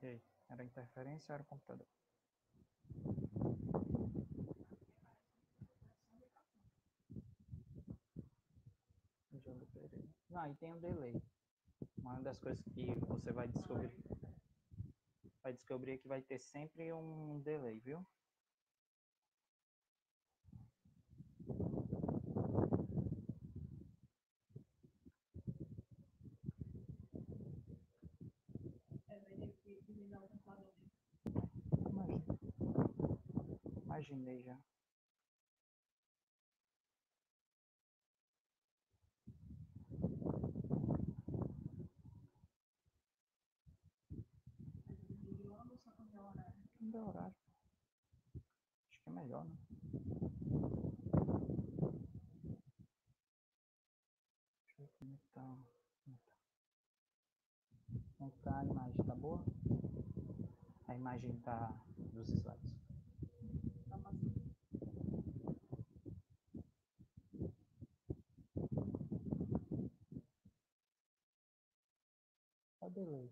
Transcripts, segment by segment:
E aí, era interferência ou era o computador? Não, e tem um delay. Uma das coisas que você vai descobrir que vai ter sempre um delay, viu? Imaginei já. Não horário. Acho que é melhor, né? Deixa eu ver como tá. Como tá a imagem? Tá boa? A imagem tá dos slides. Tá delay.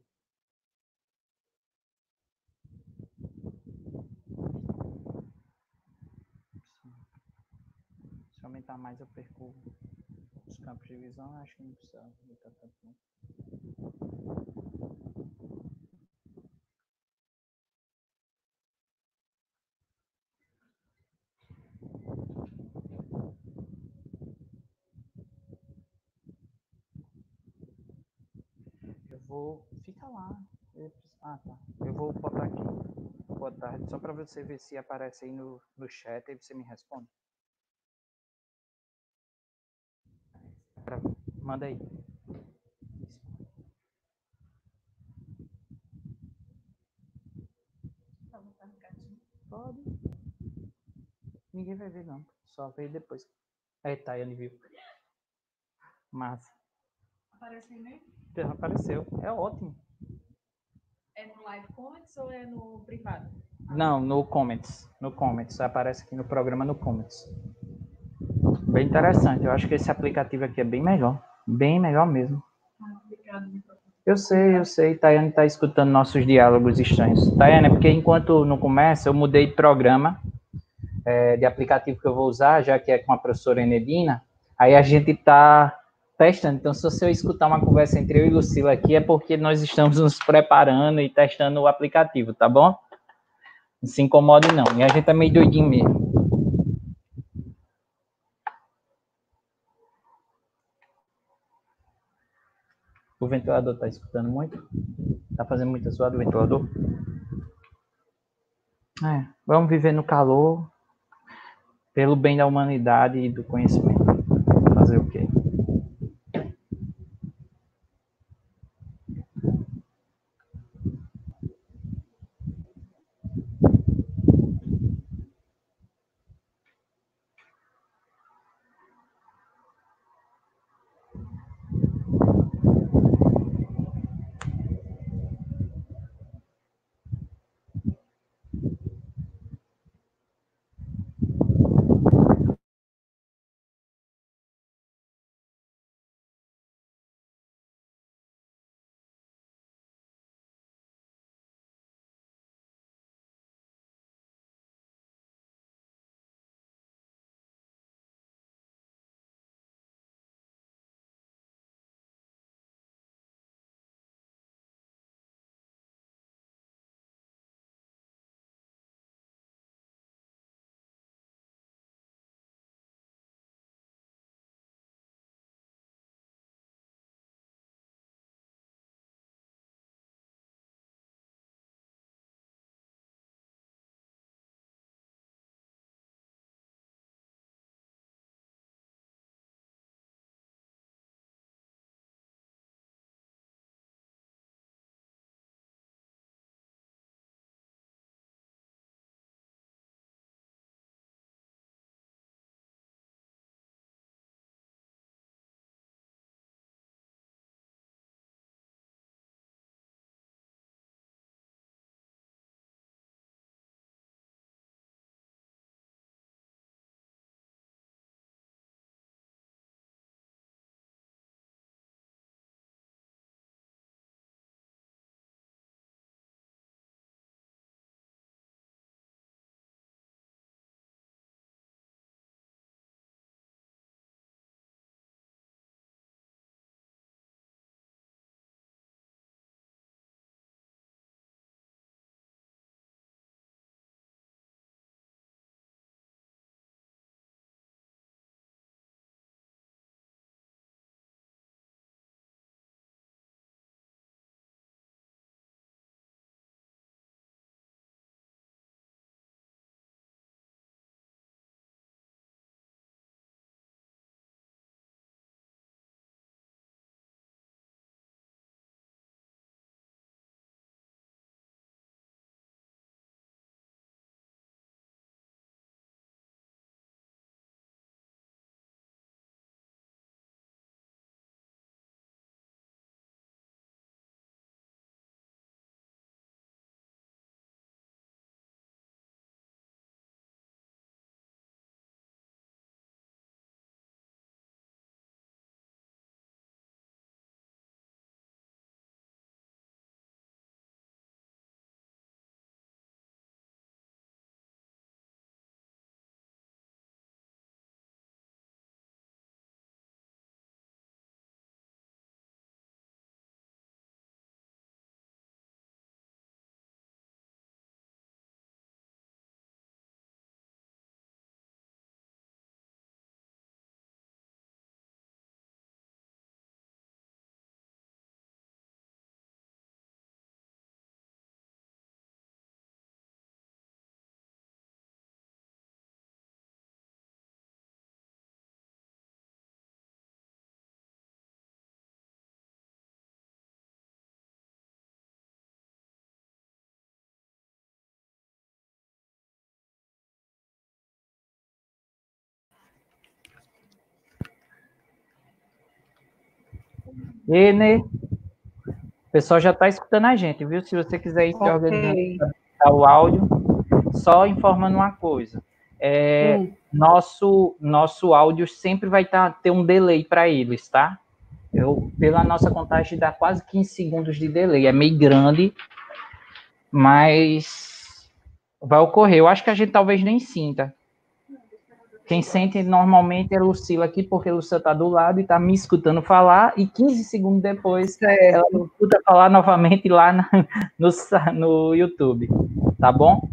Se aumentar mais eu perco os campos de visão, acho que não precisa aumentar tanto não. Eu vou... Fica lá. Ah, tá. Eu vou botar aqui. Boa tarde. Só para você ver se aparece aí no chat e você me responde. Manda aí. Pode. Ninguém vai ver, não. Só ver depois. Aí, Tayane viu. Massa. Aparece aí mesmo? Apareceu. É ótimo. É no Live Comments ou é no privado? Não, no Comments. No Comments. Aparece aqui no programa no Comments. Bem interessante. Eu acho que esse aplicativo aqui é bem melhor. Bem melhor mesmo. Eu sei. Tayane está escutando nossos diálogos estranhos. Tayane, é porque enquanto não começa, eu mudei de programa, de aplicativo que eu vou usar, já que é com a professora Enedina. Aí a gente está testando. Então, se você escutar uma conversa entre eu e Lucila aqui, é porque nós estamos nos preparando e testando o aplicativo, tá bom? Não se incomode, não. E a gente é meio doidinho mesmo. O ventilador está escutando muito? Está fazendo muita zoada o ventilador? Vamos viver no calor, pelo bem da humanidade e do conhecimento. Fazer o quê? E, né? O pessoal já está escutando a gente, viu? Se você quiser ir se organizando para o áudio, só informando uma coisa. Nosso áudio sempre vai ter um delay para eles, tá? Pela nossa contagem, dá quase 15 segundos de delay. É meio grande, mas vai ocorrer. Eu acho que a gente talvez nem sinta. Quem sente normalmente é a Lucila aqui, porque a Lucila está do lado e está me escutando falar, e 15 segundos depois ela me escuta falar novamente lá no YouTube. Tá bom?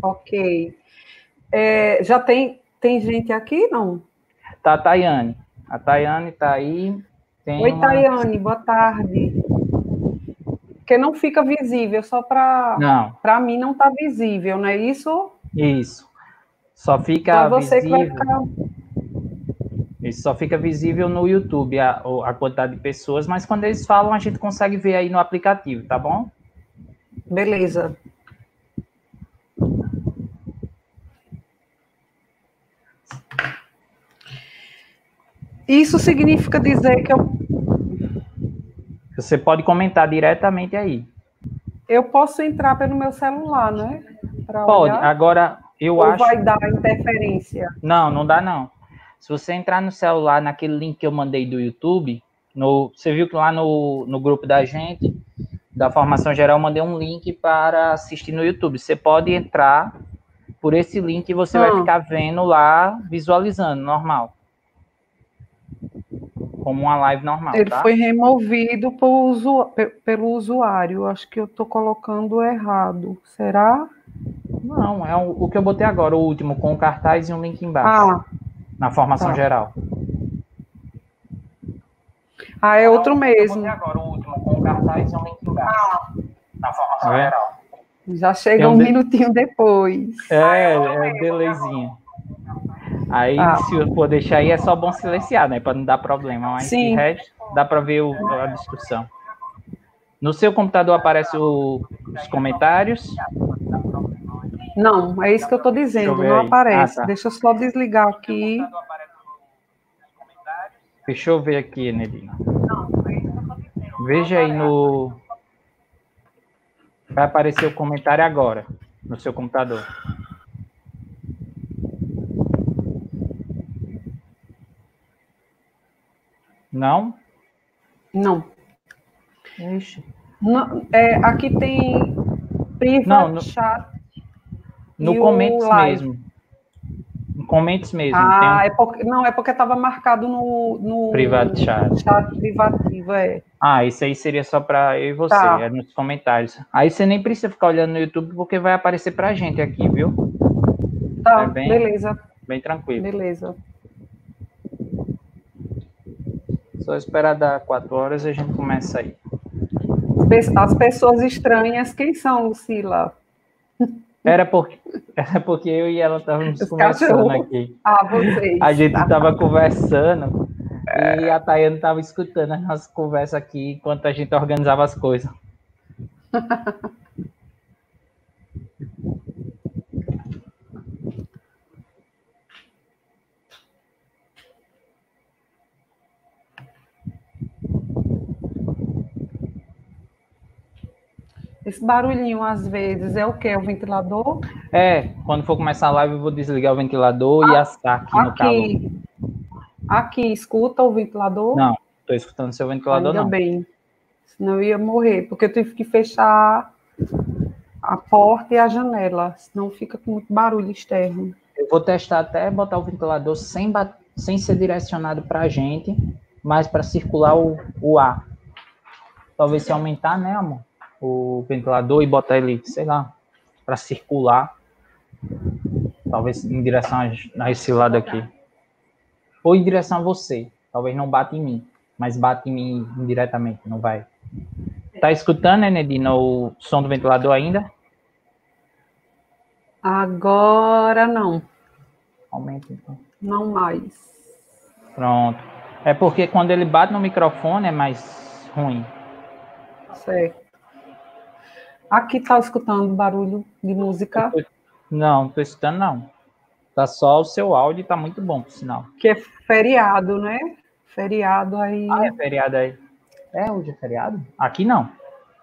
Ok. Já tem gente aqui, não? Tá a Tayane. A Tayane está aí. Oi, Tayane, boa tarde. Porque não fica visível, só para mim não está visível, não é isso? Isso. Só fica você visível. Que vai ficar... Isso só fica visível no YouTube, a quantidade de pessoas, mas quando eles falam, a gente consegue ver aí no aplicativo, tá bom? Beleza. Isso significa dizer que Você pode comentar diretamente aí. Eu posso entrar pelo meu celular, né? Pode. Olhar. Agora, eu acho... Ou vai dar interferência? Não dá não. Se você entrar no celular, naquele link que eu mandei do YouTube, você viu que lá no grupo da gente, da formação geral, eu mandei um link para assistir no YouTube. Você pode entrar por esse link e você vai ficar vendo lá, visualizando, normal. Como uma live normal, Ele foi removido pelo usuário. Acho que eu estou colocando errado. Será? Não, é o que eu botei agora, o último, com o cartaz e um link embaixo. Na formação geral. É outro mesmo. Eu botei agora o último, com o cartaz e um link embaixo. Na formação geral. Já chega um minutinho depois. É um delayzinho. Aí, se eu for deixar aí, é só bom silenciar, né? Para não dar problema. Mas de resto, dá para ver a discussão. No seu computador aparece os comentários? Não, é isso que eu estou dizendo. Não aparece. Deixa eu só desligar aqui. Deixa eu ver aqui, Nedina. Veja aí no... Vai aparecer o comentário agora, no seu computador. Não? Não. Ixi. Não, aqui tem private chat. No comments mesmo. No comments mesmo. É porque estava marcado no private chat. Chat privativo, isso aí seria só para eu e você, é nos comentários. Aí você nem precisa ficar olhando no YouTube, porque vai aparecer pra gente aqui, viu? Tá, beleza. Bem tranquilo. Beleza. Só esperar dar 4 horas e a gente começa aí. As pessoas estranhas, quem são, Lucila? Era porque eu e ela estávamos conversando aqui. Vocês. A gente estava conversando e a Tayane estava escutando a nossa conversa aqui enquanto a gente organizava as coisas. Esse barulhinho, às vezes, é o quê? O ventilador? Quando for começar a live, eu vou desligar o ventilador e assar aqui no calor. Aqui, escuta o ventilador? Não, estou escutando seu ventilador, não. Ainda bem, senão eu ia morrer, porque eu tive que fechar a porta e a janela, senão fica com muito barulho externo. Eu vou testar até botar o ventilador sem ser direcionado para a gente, mas para circular o ar. Talvez se aumentar, né, amor? O ventilador e botar ele, sei lá, para circular. Talvez em direção a esse lado aqui. Ou em direção a você. Talvez não bata em mim, mas bate em mim indiretamente, não vai. Tá escutando, né, Nedina, o som do ventilador ainda? Agora não. Aumenta, então. Não mais. Pronto. É porque quando ele bate no microfone é mais ruim. Certo. Aqui tá escutando barulho de música? Não tô escutando, não. Tá só o seu áudio e tá muito bom, por sinal. Que é feriado, né? Feriado aí. É feriado aí. Hoje é feriado? Aqui não.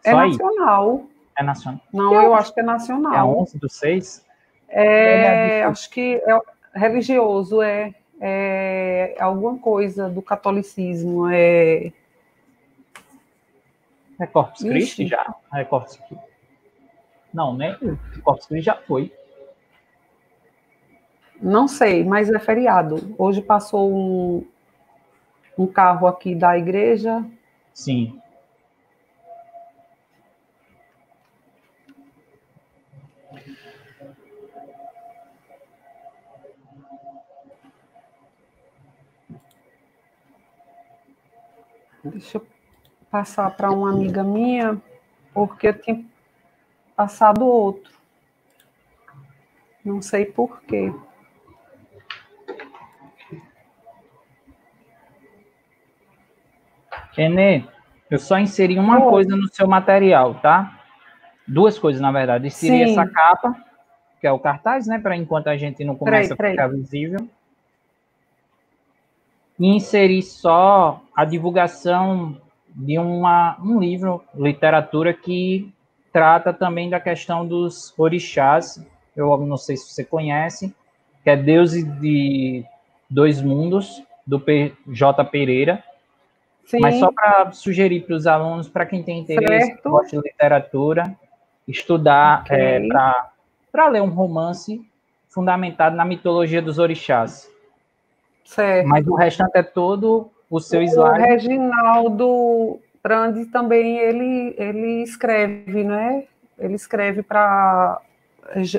É nacional. É nacional. Não, eu acho que é nacional. É 11/6? Acho que é religioso, é alguma coisa do catolicismo. É Corpus Christi já? É Corpus Christi. Não, né? Corpus Christi já foi. Não sei, mas é feriado. Hoje passou um carro aqui da igreja. Sim. Deixa eu passar para uma amiga minha, porque eu tinha passado outro. Não sei por quê. Renê, eu só inseri uma coisa no seu material, tá? Duas coisas, na verdade. Inseri essa capa, que é o cartaz, né? Para enquanto a gente não começa a ficar visível. E inseri só a divulgação de um livro, literatura, que trata também da questão dos orixás. Eu não sei se você conhece, que é Deuses de Dois Mundos, do J. Pereira. Sim. Mas só para sugerir para os alunos, para quem tem interesse, gosta de literatura, estudar para ler um romance fundamentado na mitologia dos orixás. Certo. Mas o restante é todo o seu slide. O Reginaldo Prandi também, ele escreve, né? Ele escreve para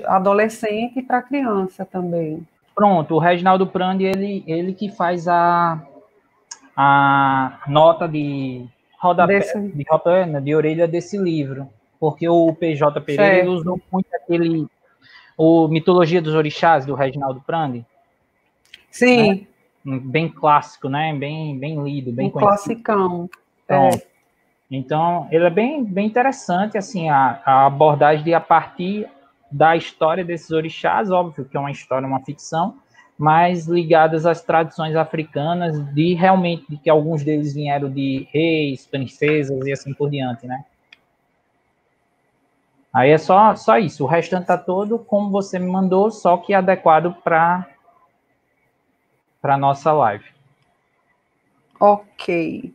adolescente e para criança também. Pronto, o Reginaldo Prandi, ele que faz a nota de rodapé, de orelha desse livro. Porque o PJ Pereira ele usou muito o Mitologia dos Orixás, do Reginaldo Prandi. Sim. Né? Bem clássico, né? Bem lido, bem conhecido. Classicão. Então, ele é bem interessante, assim, a abordagem de a partir da história desses orixás, óbvio que é uma história, uma ficção, mas ligadas às tradições africanas, de que alguns deles vieram de reis, princesas e assim por diante, né? Aí é só isso, o restante tá todo como você me mandou, só que adequado para nossa live. Ok.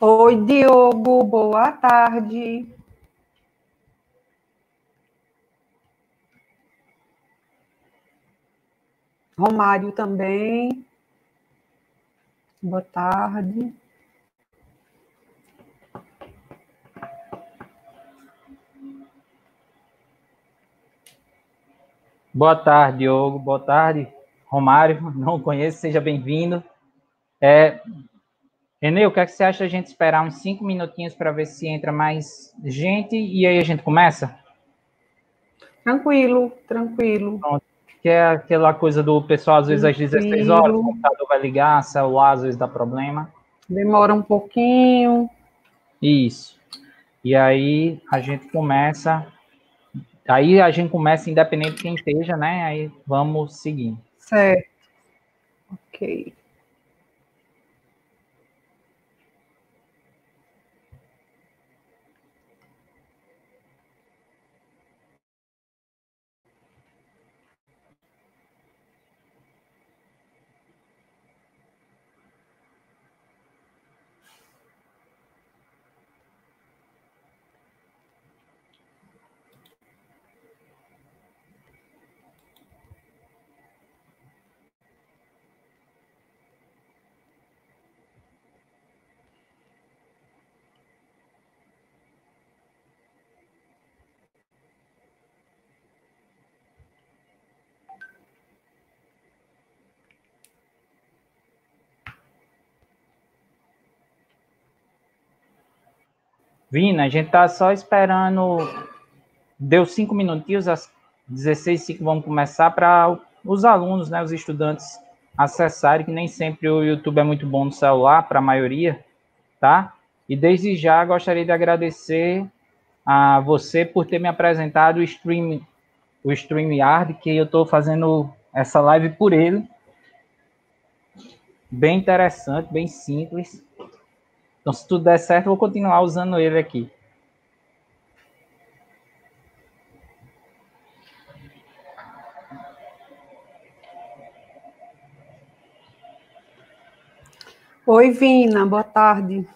Oi, Diogo, boa tarde. Romário também. Boa tarde. Boa tarde, Diogo. Boa tarde, Romário. Não conheço, seja bem-vindo. Renê, o que é que você acha a gente esperar uns 5 minutinhos para ver se entra mais gente e aí a gente começa? Tranquilo. Pronto. Que é aquela coisa do pessoal, às vezes, às 16 horas, o computador vai ligar, celular, às vezes dá problema. Demora um pouquinho. Isso. E aí a gente começa. Aí a gente começa, independente de quem esteja, né? Aí vamos seguindo. Certo. Ok. Vina, a gente está só esperando, deu 5 minutinhos, às 16h05 vamos começar para os alunos, né, os estudantes acessarem, que nem sempre o YouTube é muito bom no celular, para a maioria, tá? E desde já gostaria de agradecer a você por ter me apresentado o StreamYard, que eu estou fazendo essa live por ele. Bem interessante, bem simples. Então, se tudo der certo, eu vou continuar usando ele aqui. Oi, Vina, boa tarde.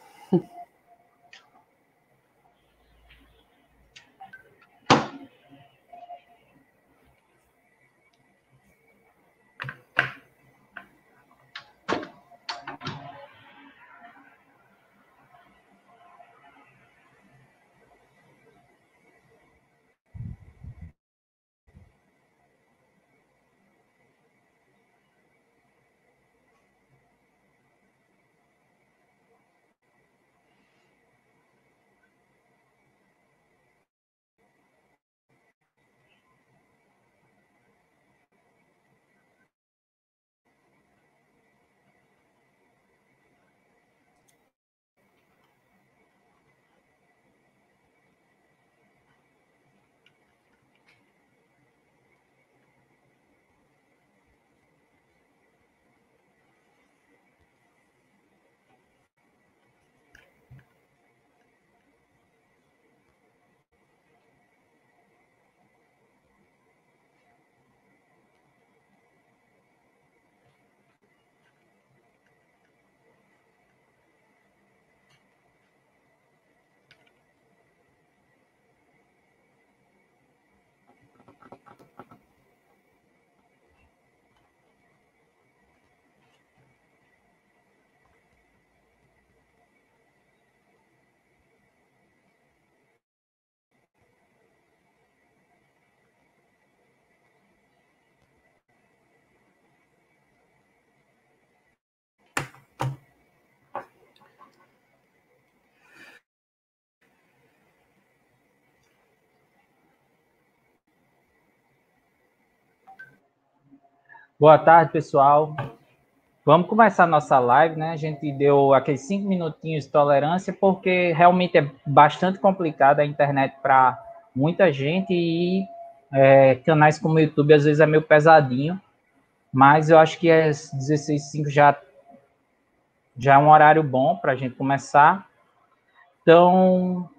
Boa tarde, pessoal. Vamos começar a nossa live, né? A gente deu aqueles 5 minutinhos de tolerância, porque realmente é bastante complicado a internet para muita gente e canais como o YouTube às vezes é meio pesadinho, mas eu acho que às 16h05 já é um horário bom para a gente começar. Então,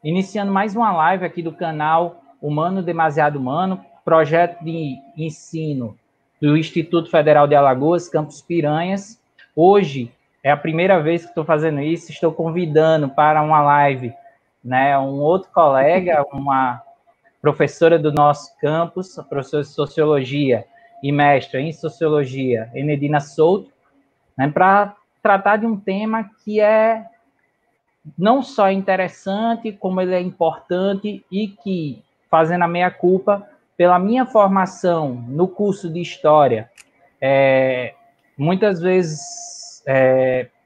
iniciando mais uma live aqui do canal Humano Demasiado Humano, projeto de ensino do Instituto Federal de Alagoas, Campus Piranhas. Hoje é a primeira vez que estou fazendo isso, estou convidando para uma live, né, um outro colega, uma professora do nosso campus, professora de Sociologia e mestra em Sociologia, Enedina Souto, né, para tratar de um tema que é não só interessante, como ele é importante e que, fazendo a meia-culpa, pela minha formação no curso de História, muitas vezes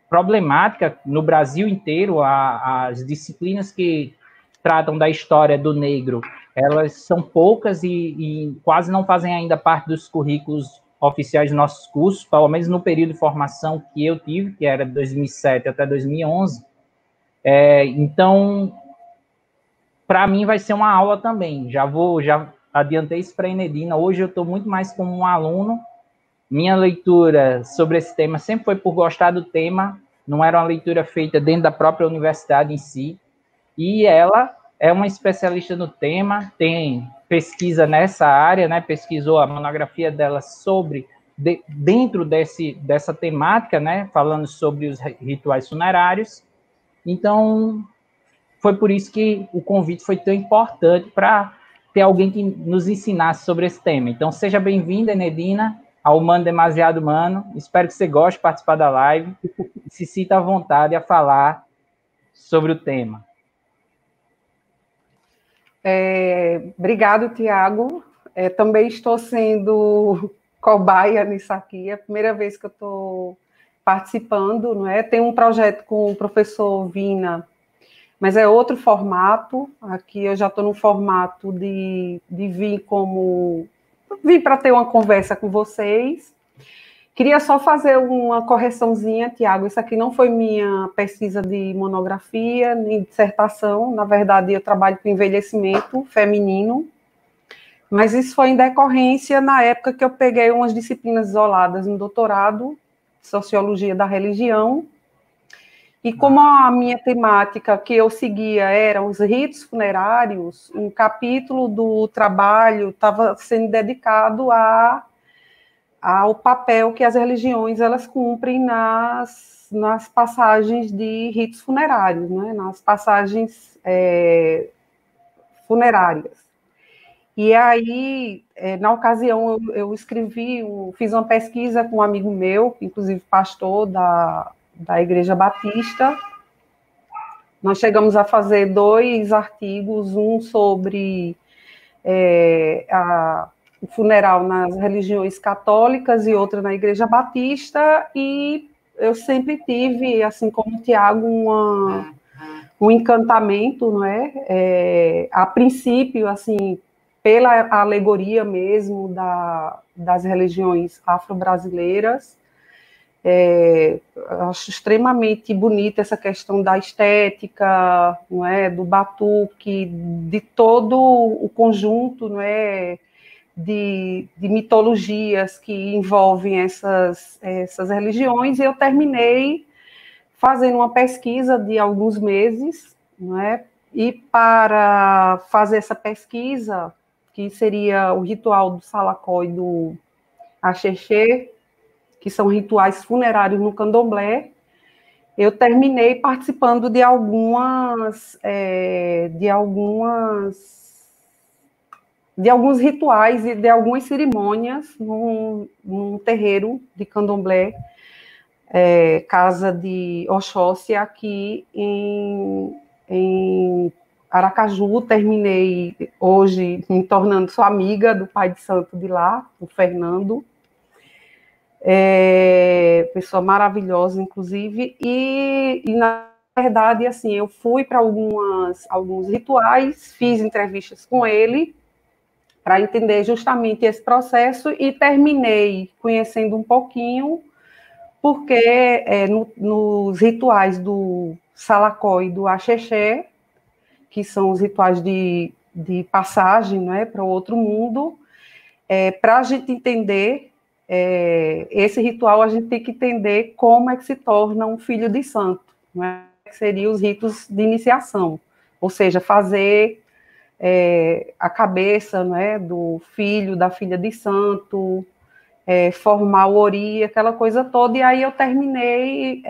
problemática no Brasil inteiro, as disciplinas que tratam da história do negro, elas são poucas e quase não fazem ainda parte dos currículos oficiais dos nossos cursos, pelo menos no período de formação que eu tive, que era de 2007 até 2011, então, para mim vai ser uma aula também. Já adiantei isso para a Enedina. Hoje eu estou muito mais como um aluno. Minha leitura sobre esse tema sempre foi por gostar do tema, não era uma leitura feita dentro da própria universidade em si. E ela é uma especialista no tema, tem pesquisa nessa área, né? Pesquisou a monografia dela sobre dentro dessa temática, né? Falando sobre os rituais funerários. Então, foi por isso que o convite foi tão importante para ter alguém que nos ensinasse sobre esse tema. Então, seja bem-vinda, Enedina, ao Humano Demasiado Humano. Espero que você goste de participar da live e se sinta à vontade a falar sobre o tema. Obrigado, Tiago. Também estou sendo cobaia nisso aqui. É a primeira vez que eu estou participando, não é? Tem um projeto com o professor Vina, mas é outro formato. Aqui eu já estou no formato de vir para ter uma conversa com vocês. Queria só fazer uma correçãozinha, Tiago. Isso aqui não foi minha pesquisa de monografia, nem dissertação. Na verdade, eu trabalho com envelhecimento feminino, mas isso foi em decorrência na época que eu peguei umas disciplinas isoladas no doutorado, Sociologia da Religião, e como a minha temática que eu seguia eram os ritos funerários, um capítulo do trabalho estava sendo dedicado ao papel que as religiões elas cumprem nas passagens de ritos funerários, né? Nas passagens funerárias. E aí, na ocasião, eu fiz uma pesquisa com um amigo meu, inclusive pastor da Igreja Batista. Nós chegamos a fazer 2 artigos, um sobre o funeral nas religiões católicas e outro na Igreja Batista, e eu sempre tive, assim como o Tiago, um encantamento, não é? A princípio, assim, pela alegoria mesmo das religiões afro-brasileiras. Acho extremamente bonita essa questão da estética, não é? Do batuque, de todo o conjunto, não é? De mitologias que envolvem essas religiões, e eu terminei fazendo uma pesquisa de alguns meses, não é? E para fazer essa pesquisa, que seria o ritual do Salacó e do Axexê, que são rituais funerários no candomblé, eu terminei participando de alguns rituais e de algumas cerimônias num terreiro de candomblé, casa de Oxóssi, aqui em Aracaju. Terminei hoje me tornando sua amiga do pai de santo de lá, o Fernando, pessoa maravilhosa, inclusive, e na verdade, assim, eu fui para alguns rituais, fiz entrevistas com ele, para entender justamente esse processo, e terminei conhecendo um pouquinho, porque nos rituais do Salacó e do Axexé, que são os rituais de passagem, não é, para o outro mundo, para a gente entender esse ritual, a gente tem que entender como é que se torna um filho de santo, não é? Que seriam os ritos de iniciação, ou seja, fazer a cabeça, não é, do filho, da filha de santo, formar o ori, aquela coisa toda, e aí eu terminei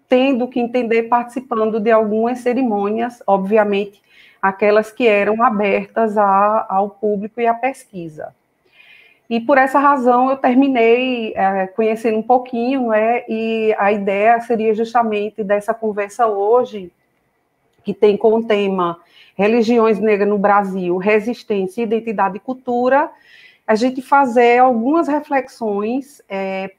tendo que entender, participando de algumas cerimônias, obviamente, aquelas que eram abertas ao público e à pesquisa. E por essa razão eu terminei conhecendo um pouquinho, né, e a ideia seria justamente dessa conversa hoje, que tem como tema Religiões Negras no Brasil, Resistência, Identidade e Cultura, a gente fazer algumas reflexões,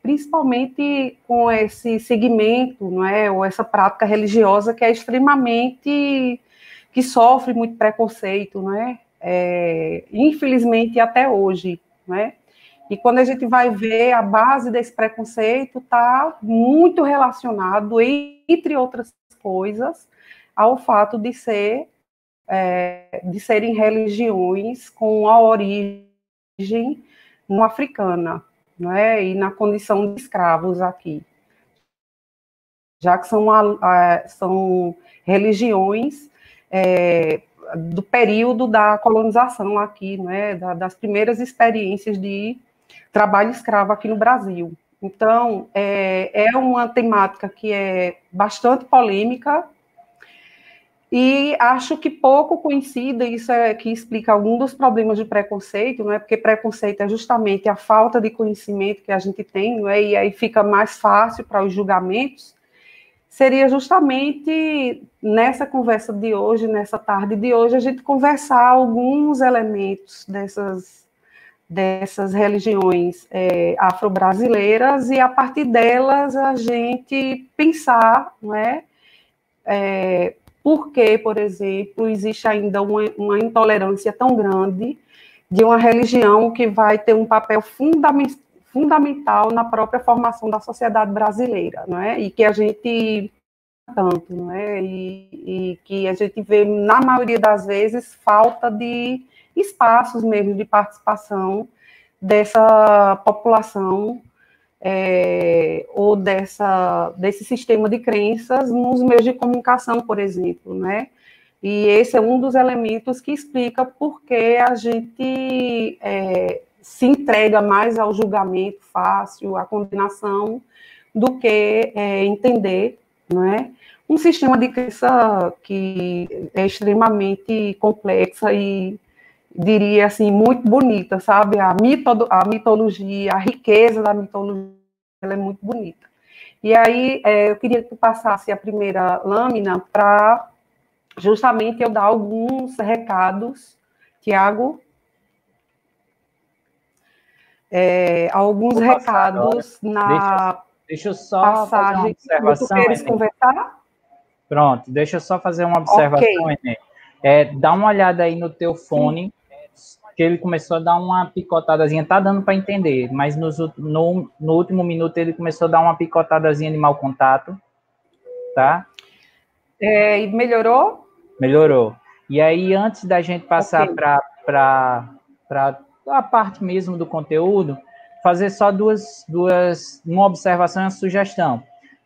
principalmente com esse segmento, não é, ou essa prática religiosa que é extremamente, que sofre muito preconceito, não é? Infelizmente até hoje, não é? E quando a gente vai ver, a base desse preconceito está muito relacionado, entre outras coisas, ao fato de serem religiões com a origem não africana, não é? E na condição de escravos aqui, já que são religiões do período da colonização aqui, não é? Das primeiras experiências de trabalho escravo aqui no Brasil. Então, é uma temática que é bastante polêmica, e acho que pouco conhecida, isso é que explica algum dos problemas de preconceito, não é? Porque preconceito é justamente a falta de conhecimento que a gente tem, não é? E aí fica mais fácil para os julgamentos. Seria justamente nessa conversa de hoje, nessa tarde de hoje, a gente conversar alguns elementos dessas religiões afro-brasileiras, e a partir delas a gente pensar, não é? por que, por exemplo, existe ainda uma intolerância tão grande de uma religião que vai ter um papel fundamental na própria formação da sociedade brasileira, não é? E que a gente tanto, não é? E que a gente vê, na maioria das vezes, falta de espaços mesmo de participação dessa população ou desse sistema de crenças nos meios de comunicação, por exemplo, né? E esse é um dos elementos que explica por que a gente se entrega mais ao julgamento fácil, à condenação, do que entender, não é? Um sistema de crença que é extremamente complexa e, diria assim, muito bonita, sabe? A mitologia, a riqueza da mitologia, ela é muito bonita. E aí, eu queria que tu passasse a primeira lâmina para justamente eu dar alguns recados, Tiago, alguns recados na deixa eu só fazer uma observação. Tu queres conversar? Pronto, deixa eu só fazer uma observação, Okay. Enê. Dá uma olhada aí no teu fone, que ele começou a dar uma picotadazinha, tá dando para entender, mas no último minuto ele começou a dar uma picotadazinha de mau contato, tá? E melhorou? Melhorou. E aí, antes da gente passar para a parte mesmo do conteúdo, fazer só uma observação e uma sugestão.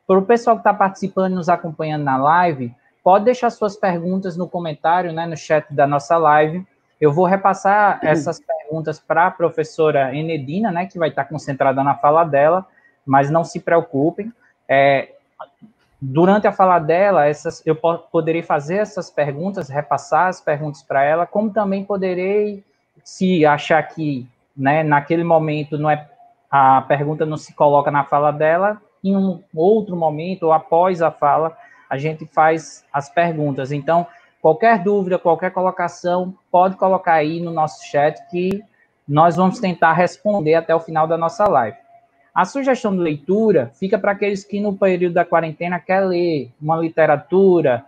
Para o pessoal que está participando e nos acompanhando na live, pode deixar suas perguntas no comentário, né, no chat da nossa live. Eu vou repassar essas perguntas para a professora Enedina, né, que vai estar concentrada na fala dela, mas não se preocupem. Durante a fala dela, eu poderei fazer essas perguntas, repassar as perguntas para ela, como também poderei, se achar que, né, naquele momento a pergunta não se coloca na fala dela, em um outro momento, ou após a fala, a gente faz as perguntas. Então, qualquer dúvida, qualquer colocação, pode colocar aí no nosso chat, que nós vamos tentar responder até o final da nossa live. A sugestão de leitura fica para aqueles que, no período da quarentena, quer ler uma literatura.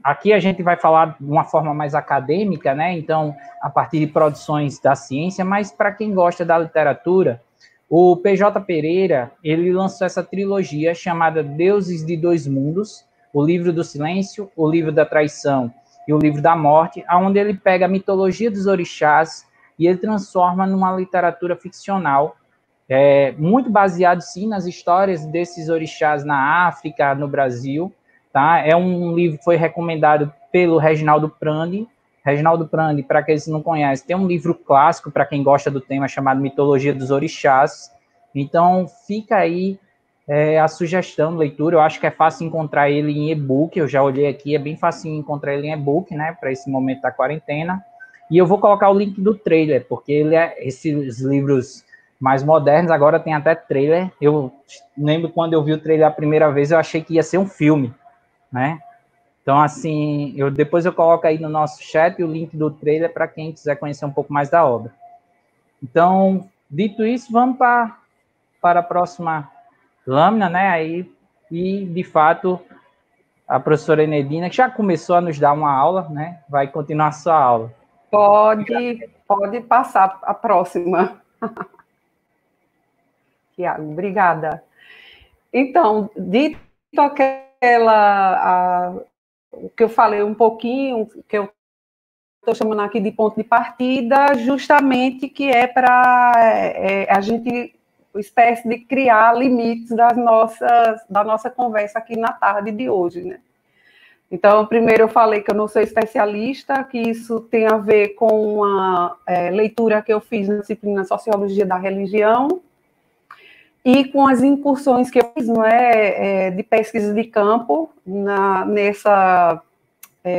Aqui a gente vai falar de uma forma mais acadêmica, né? Então, a partir de produções da ciência, mas para quem gosta da literatura, o PJ Pereira, ele lançou essa trilogia chamada Deuses de Dois Mundos, o livro do silêncio, o livro da traição e o livro da morte, onde ele pega a mitologia dos orixás e ele transforma numa literatura ficcional, muito baseado, sim, nas histórias desses orixás na África, no Brasil, tá? É um livro que foi recomendado pelo Reginaldo Prandi. Reginaldo Prandi, para aqueles que não conhecem, tem um livro clássico, para quem gosta do tema, chamado Mitologia dos Orixás. Então, fica aí a sugestão de leitura. Eu acho que é fácil encontrar ele em e-book, eu já olhei aqui, é bem fácil encontrar ele em e-book, né, para esse momento da quarentena. E eu vou colocar o link do trailer, porque esses livros mais modernos agora tem até trailer. Eu lembro quando eu vi o trailer a primeira vez, eu achei que ia ser um filme, né? Então, assim, depois eu coloco aí no nosso chat o link do trailer para quem quiser conhecer um pouco mais da obra. Então, dito isso, vamos para a próxima lâmina, né? Aí, e, de fato, a professora Enedina, que já começou a nos dar uma aula, né? Vai continuar a sua aula. Pode passar a próxima. Tiago, obrigada. Então, dito o que eu falei um pouquinho, que eu estou chamando aqui de ponto de partida, justamente que é para a gente, espécie de criar limites da nossa conversa aqui na tarde de hoje, né? Então, primeiro eu falei que eu não sou especialista, que isso tem a ver com uma leitura que eu fiz na disciplina Sociologia da Religião, e com as incursões que eu fiz, não de pesquisa de campo,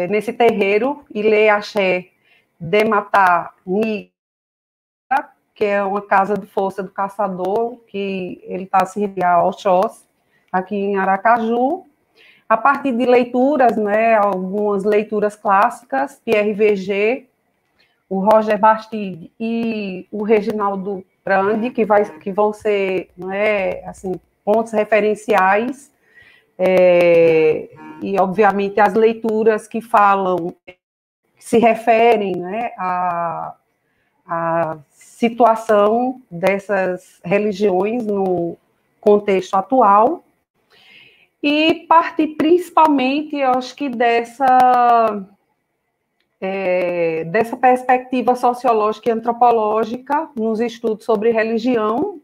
nesse terreiro, Ilê Axé de Matá Niga, que é uma casa de força do caçador, que ele está se referindo a Oxós, aqui em Aracaju. A partir de leituras, algumas leituras clássicas, Pierre Verger, o Roger Bastide e o Reginaldo Prandi, que vão ser, assim, pontos referenciais e, obviamente, as leituras que falam, se referem, né, à situação dessas religiões no contexto atual, e parte principalmente, eu acho que dessa perspectiva sociológica e antropológica nos estudos sobre religião,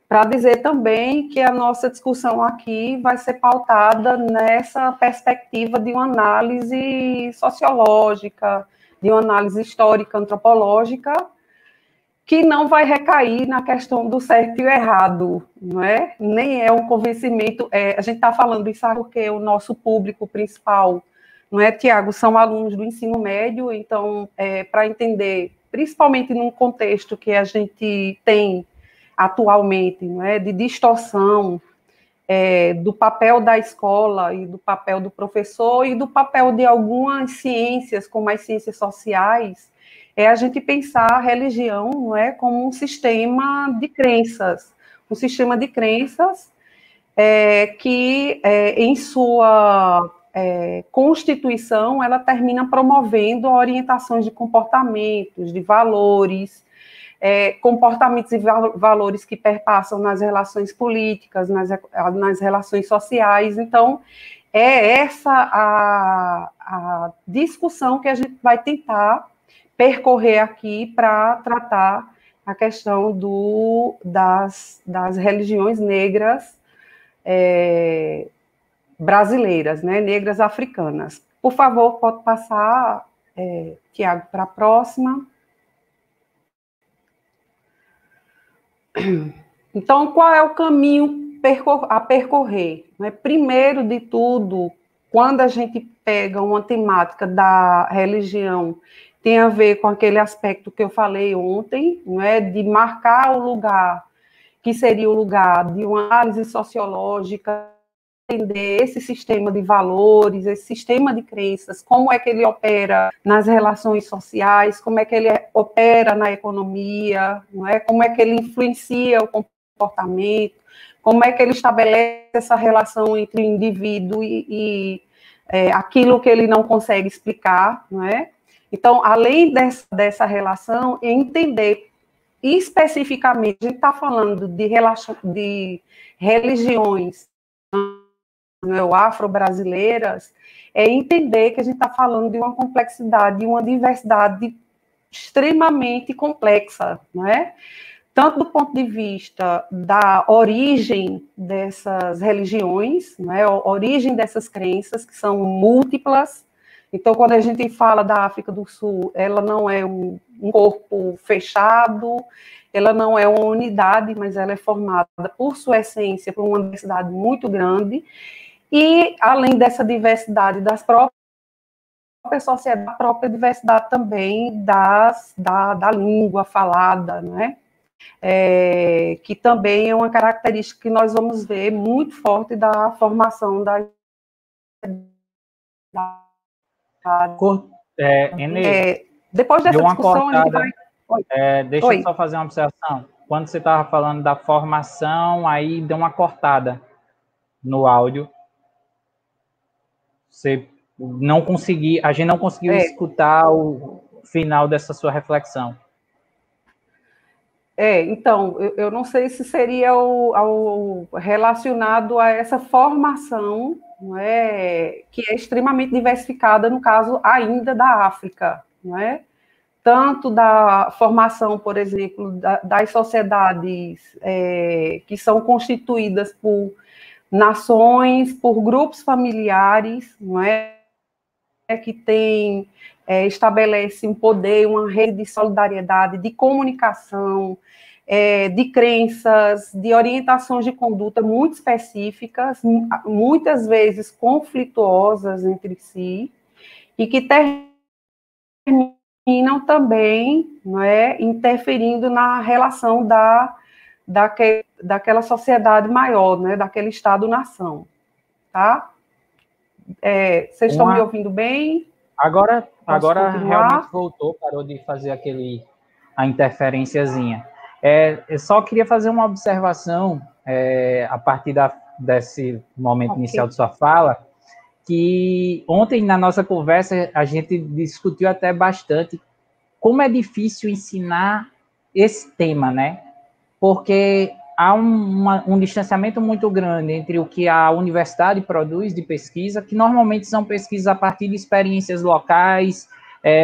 para dizer também que a nossa discussão aqui vai ser pautada nessa perspectiva de uma análise sociológica, de uma análise histórica, antropológica, que não vai recair na questão do certo e o errado, não é? Nem é um convencimento. A gente está falando isso porque o nosso público principal, não é, Tiago, são alunos do ensino médio, então, para entender, principalmente num contexto que a gente tem atualmente, não é, de distorção do papel da escola e do papel do professor e do papel de algumas ciências, como as ciências sociais, a gente pensar a religião, não é, como um sistema de crenças, que em sua constituição ela termina promovendo orientações de comportamentos, de valores, comportamentos e valores que perpassam nas relações políticas, nas relações sociais. Então, é essa a discussão que a gente vai tentar percorrer aqui para tratar a questão das religiões negras brasileiras, né, negras africanas. Por favor, pode passar, Tiago, para a próxima. Então, qual é o caminho a percorrer? Primeiro de tudo, quando a gente pega uma temática da religião, tem a ver com aquele aspecto que eu falei ontem, não é, de marcar o lugar, que seria o lugar de uma análise sociológica, entender esse sistema de valores, esse sistema de crenças, como é que ele opera nas relações sociais, como é que ele opera na economia, não é? Como é que ele influencia o comportamento, como é que ele estabelece essa relação entre o indivíduo e aquilo que ele não consegue explicar, não é? Então, além dessa relação, entender especificamente, a gente está falando de religiões afro-brasileiras, entender que a gente está falando de uma complexidade, de uma diversidade extremamente complexa, não é? Tanto do ponto de vista da origem dessas religiões, não é? A origem dessas crenças, que são múltiplas. Então, quando a gente fala da África do Sul, ela não é um corpo fechado, ela não é uma unidade, mas ela é formada, por sua essência, por uma diversidade muito grande. E, além dessa diversidade das próprias sociedades, a própria diversidade também da língua falada, né? Que também é uma característica que nós vamos ver muito forte da formação da depois dessa discussão, a gente vai... Deixa eu só fazer uma observação. Quando você estava falando da formação, aí deu uma cortada no áudio. A gente não conseguiu escutar o final dessa sua reflexão. Então, eu não sei se seria relacionado a essa formação, não é, que é extremamente diversificada, no caso, ainda da África, não é? Tanto da formação, por exemplo, das sociedades que são constituídas por nações, por grupos familiares, não é? Que estabelece um poder, uma rede de solidariedade, de comunicação, de crenças, de orientações de conduta muito específicas, muitas vezes conflituosas entre si, e que terminam também, não é, interferindo na relação daquela sociedade maior, né, daquele Estado-nação, tá? Vocês estão me ouvindo bem? Agora realmente voltou, parou de fazer a interferenciazinha. Eu só queria fazer uma observação a partir desse momento Ok. inicial de sua fala, que ontem, na nossa conversa, a gente discutiu até bastante como é difícil ensinar esse tema, né? Porque há um distanciamento muito grande entre o que a universidade produz de pesquisa, que normalmente são pesquisas a partir de experiências locais.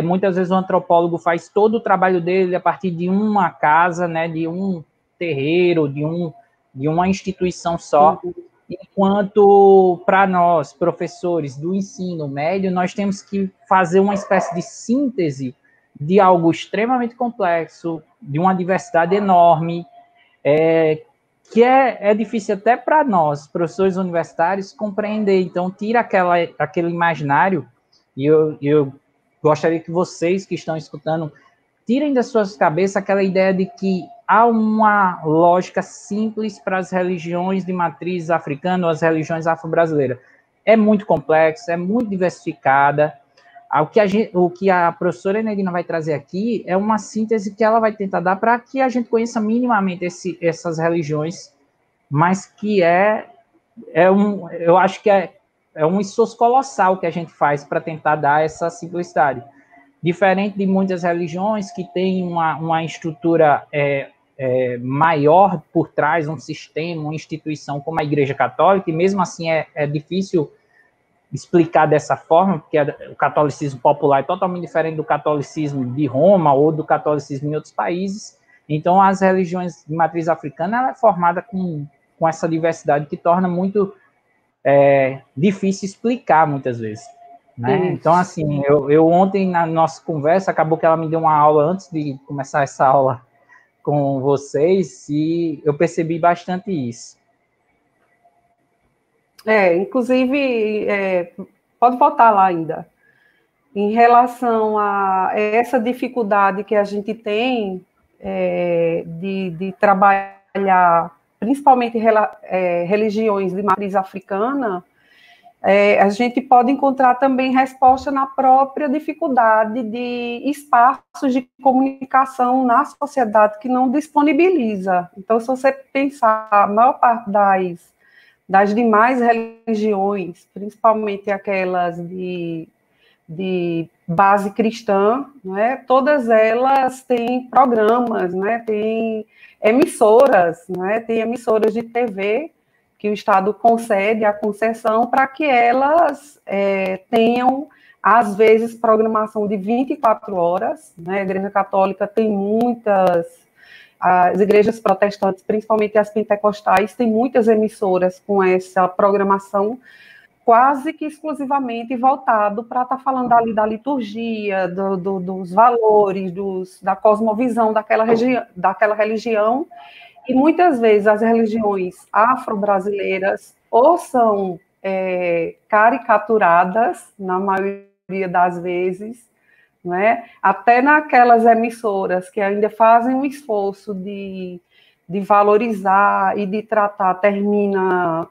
Muitas vezes o antropólogo faz todo o trabalho dele a partir de uma casa, né, de um terreiro, de uma instituição só, enquanto para nós, professores do ensino médio, nós temos que fazer uma espécie de síntese de algo extremamente complexo, de uma diversidade enorme, que é difícil até para nós, professores universitários, compreender. Então, tira aquele imaginário, e eu gostaria que vocês que estão escutando tirem das suas cabeças aquela ideia de que há uma lógica simples para as religiões de matriz africana ou as religiões afro-brasileiras. É muito complexo, é muito diversificada. O que a professora Enedina vai trazer aqui é uma síntese que ela vai tentar dar para que a gente conheça minimamente essas religiões, mas que eu acho que é um esforço colossal que a gente faz para tentar dar essa simplicidade. Diferente de muitas religiões que têm uma estrutura maior por trás, um sistema, uma instituição como a Igreja Católica, e mesmo assim é difícil explicar dessa forma, porque o catolicismo popular é totalmente diferente do catolicismo de Roma ou do catolicismo em outros países. Então, as religiões de matriz africana ela é formada com essa diversidade que torna muito difícil explicar muitas vezes. Né? Então, assim, eu ontem, na nossa conversa, acabou que ela me deu uma aula antes de começar essa aula com vocês, e eu percebi bastante isso. Inclusive, pode voltar lá ainda. Em relação a essa dificuldade que a gente tem de trabalhar, principalmente religiões de matriz africana, a gente pode encontrar também resposta na própria dificuldade de espaços de comunicação na sociedade que não disponibiliza. Então, se você pensar, a maior parte das demais religiões, principalmente aquelas de base cristã, né, todas elas têm programas, né, têm emissoras, né, tem emissoras de TV que o Estado concede a concessão para que elas tenham, às vezes, programação de 24 horas. Né? A Igreja Católica tem muitas, as igrejas protestantes, principalmente as pentecostais, têm muitas emissoras com essa programação quase que exclusivamente voltado para estar falando ali da liturgia, dos valores, da cosmovisão daquela religião. E muitas vezes as religiões afro-brasileiras ou são caricaturadas, na maioria das vezes, né? Até naquelas emissoras que ainda fazem um esforço de valorizar e de tratar, termina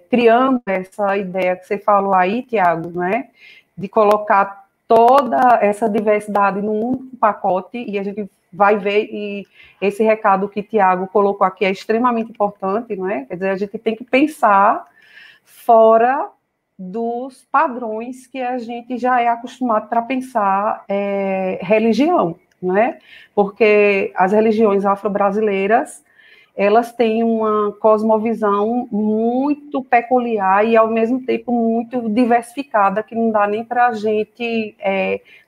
criando essa ideia que você falou aí, Tiago, né? De colocar toda essa diversidade num pacote, e a gente vai ver, e esse recado que Tiago colocou aqui é extremamente importante, não é? Quer dizer, a gente tem que pensar fora dos padrões que a gente já é acostumado para pensar religião, não é? Porque as religiões afro-brasileiras, elas têm uma cosmovisão muito peculiar e, ao mesmo tempo, muito diversificada, que não dá nem para a gente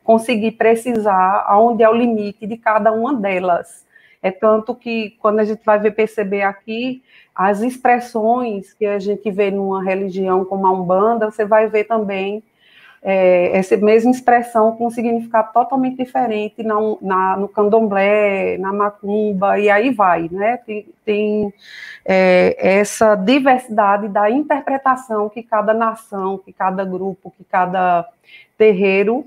conseguir precisar aonde é o limite de cada uma delas. É tanto que, quando a gente vai perceber aqui, as expressões que a gente vê numa religião como a Umbanda, você vai ver também essa mesma expressão com um significado totalmente diferente no candomblé, na macumba, e aí vai, né? Tem essa diversidade da interpretação que cada nação, que cada grupo, que cada terreiro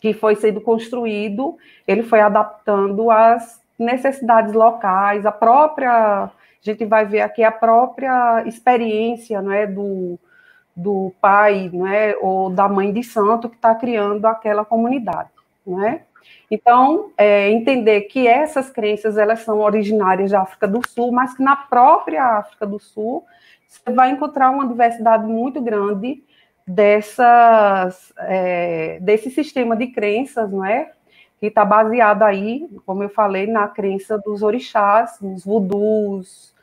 que foi sendo construído, ele foi adaptando às necessidades locais, a gente vai ver aqui a própria experiência, não é, do pai, não é, ou da mãe de santo que está criando aquela comunidade, não é? Então, entender que essas crenças, elas são originárias da África do Sul, mas que na própria África do Sul, você vai encontrar uma diversidade muito grande desse sistema de crenças, não é? Que está baseado aí, como eu falei, na crença dos orixás, nos vudus,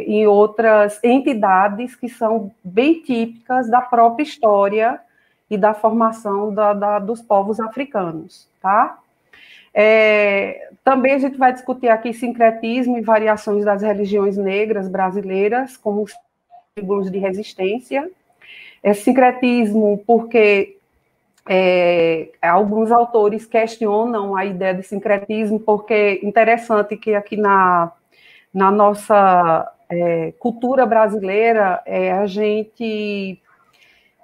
em outras entidades que são bem típicas da própria história e da formação dos povos africanos, tá? Também a gente vai discutir aqui sincretismo e variações das religiões negras brasileiras como símbolos de resistência. Sincretismo porque alguns autores questionam a ideia de sincretismo, porque é interessante que aqui na nossa cultura brasileira, a gente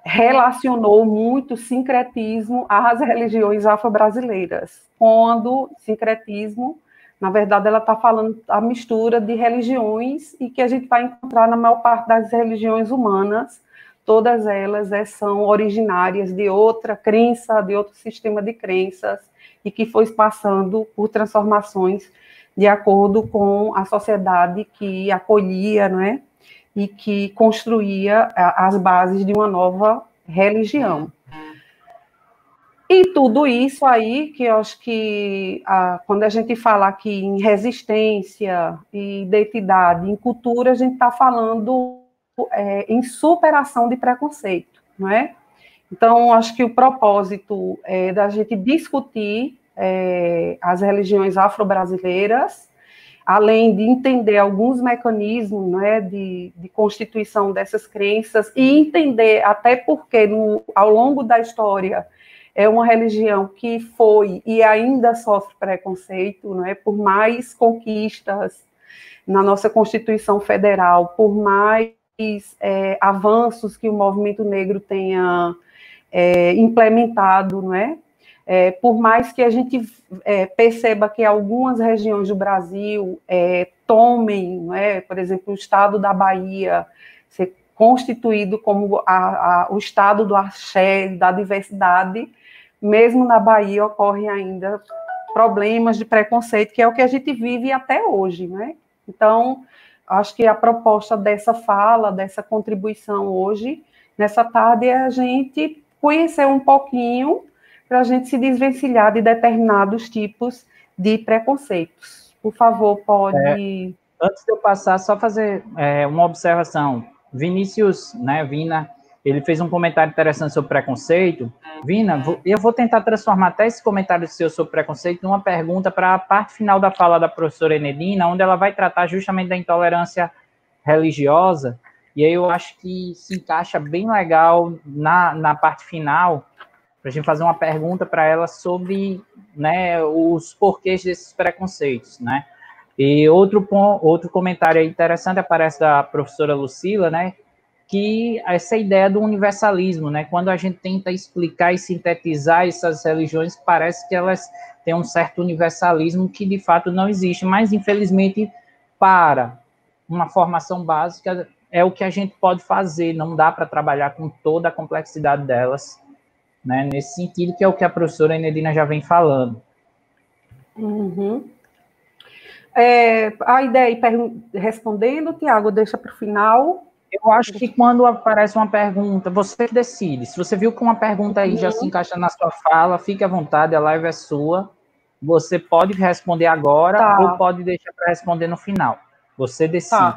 relacionou muito sincretismo às religiões afro-brasileiras, quando sincretismo, na verdade, ela está falando a mistura de religiões e que a gente vai encontrar na maior parte das religiões humanas, todas elas são originárias de outra crença, de outro sistema de crenças, e que foi passando por transformações de acordo com a sociedade que acolhia, não é? E que construía as bases de uma nova religião. E tudo isso aí, que eu acho que quando a gente fala aqui em resistência, em identidade, em cultura, a gente está falando em superação de preconceito, não é? Então, acho que o propósito é da gente discutir as religiões afro-brasileiras, além de entender alguns mecanismos, né, de constituição dessas crenças, e entender até porque, ao longo da história, é uma religião que foi e ainda sofre preconceito, né, por mais conquistas na nossa Constituição Federal, por mais avanços que o movimento negro tenha implementado, não é? Por mais que a gente perceba que algumas regiões do Brasil tomem, não é? Por exemplo, o estado da Bahia ser constituído como o estado do axé, da diversidade, mesmo na Bahia ocorrem ainda problemas de preconceito, que é o que a gente vive até hoje, né? Então, acho que a proposta dessa fala, dessa contribuição hoje, nessa tarde, é a gente conhecer um pouquinho para a gente se desvencilhar de determinados tipos de preconceitos. Por favor, pode... Antes de eu passar, só fazer uma observação. Vinícius, né, Vina, ele fez um comentário interessante sobre preconceito. Vina, eu vou tentar transformar até esse comentário seu sobre preconceito numa pergunta para a parte final da fala da professora Enedina, onde ela vai tratar justamente da intolerância religiosa, e aí eu acho que se encaixa bem legal na parte final, para a gente fazer uma pergunta para ela sobre, né, os porquês desses preconceitos, né? E outro comentário interessante aparece da professora Lucila, né, que essa ideia do universalismo, né, quando a gente tenta explicar e sintetizar essas religiões, parece que elas têm um certo universalismo que de fato não existe, mas infelizmente para uma formação básica é o que a gente pode fazer, não dá para trabalhar com toda a complexidade delas, né, nesse sentido, que é o que a professora Enedina já vem falando. Uhum. A ideia respondendo, Tiago, deixa para o final. Eu acho que quando aparece uma pergunta, você decide. Se você viu que uma pergunta aí já se encaixa na sua fala, fique à vontade, a live é sua. Você pode responder agora ou pode deixar para responder no final. Você decide.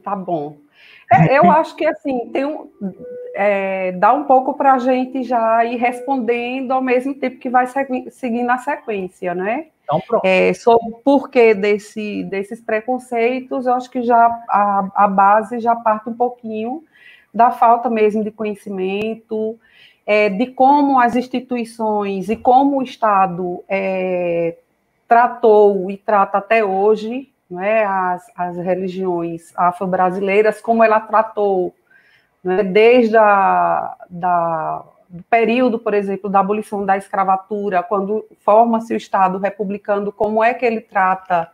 Tá bom. Eu acho que, assim, dá um pouco para a gente já ir respondendo ao mesmo tempo que vai seguindo a sequência, né? Então, pronto. Sobre o porquê desses preconceitos, eu acho que já a base já parte um pouquinho da falta mesmo de conhecimento, de como as instituições e como o Estado tratou e trata até hoje, não é, as religiões afro-brasileiras, como ela tratou, né, desde do período, por exemplo, da abolição da escravatura, quando forma-se o Estado republicano, como é que ele trata,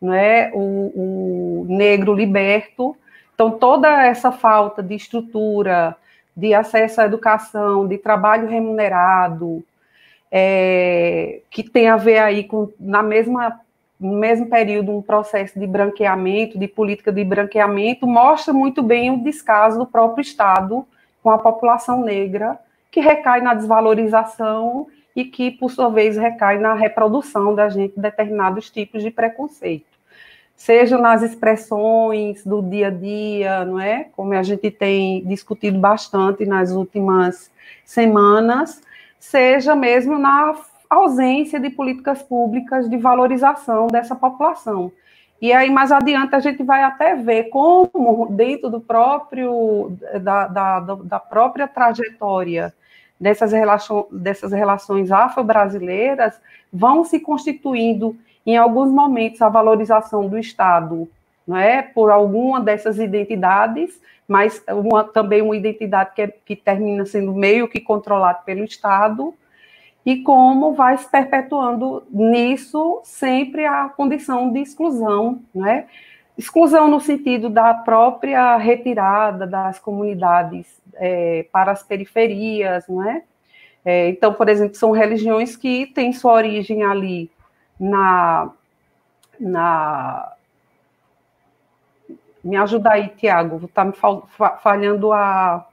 né, o negro liberto. Então, toda essa falta de estrutura, de acesso à educação, de trabalho remunerado, que tem a ver aí com, no mesmo período, um processo de branqueamento, de política de branqueamento, mostra muito bem o descaso do próprio Estado com a população negra, que recai na desvalorização e que, por sua vez, recai na reprodução da gente de determinados tipos de preconceito. Seja nas expressões do dia a dia, não é? Como a gente tem discutido bastante nas últimas semanas, seja mesmo na ausência de políticas públicas de valorização dessa população. E aí, mais adiante, a gente vai até ver como, dentro do próprio, da própria trajetória dessas relações afro-brasileiras, vão se constituindo, em alguns momentos, a valorização do Estado, não é? Por alguma dessas identidades, mas também uma identidade que termina sendo meio que controlada pelo Estado, e como vai se perpetuando nisso sempre a condição de exclusão, né? Exclusão no sentido da própria retirada das comunidades para as periferias, não é? Então, por exemplo, são religiões que têm sua origem ali Me ajuda aí, Tiago, está me falhando a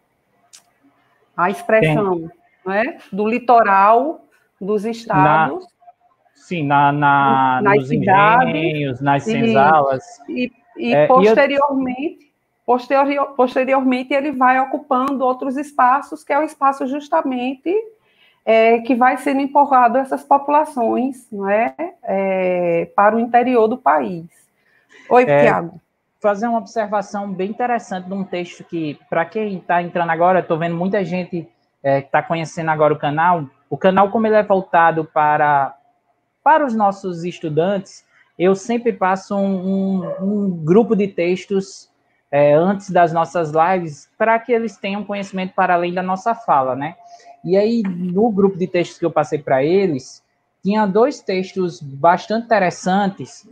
expressão, não é? Do litoral dos estados. Nos engenhos, nas senzalas. E posteriormente ele vai ocupando outros espaços, que é o espaço justamente que vai sendo empurrado essas populações, não é? Para o interior do país. Oi, Tiago. Fazer uma observação bem interessante de um texto que, para quem está entrando agora, estou vendo muita gente que está conhecendo agora o canal. O canal, como ele é voltado para os nossos estudantes, eu sempre passo um grupo de textos antes das nossas lives para que eles tenham conhecimento para além da nossa fala, né? E aí, no grupo de textos que eu passei para eles, tinha 2 textos bastante interessantes.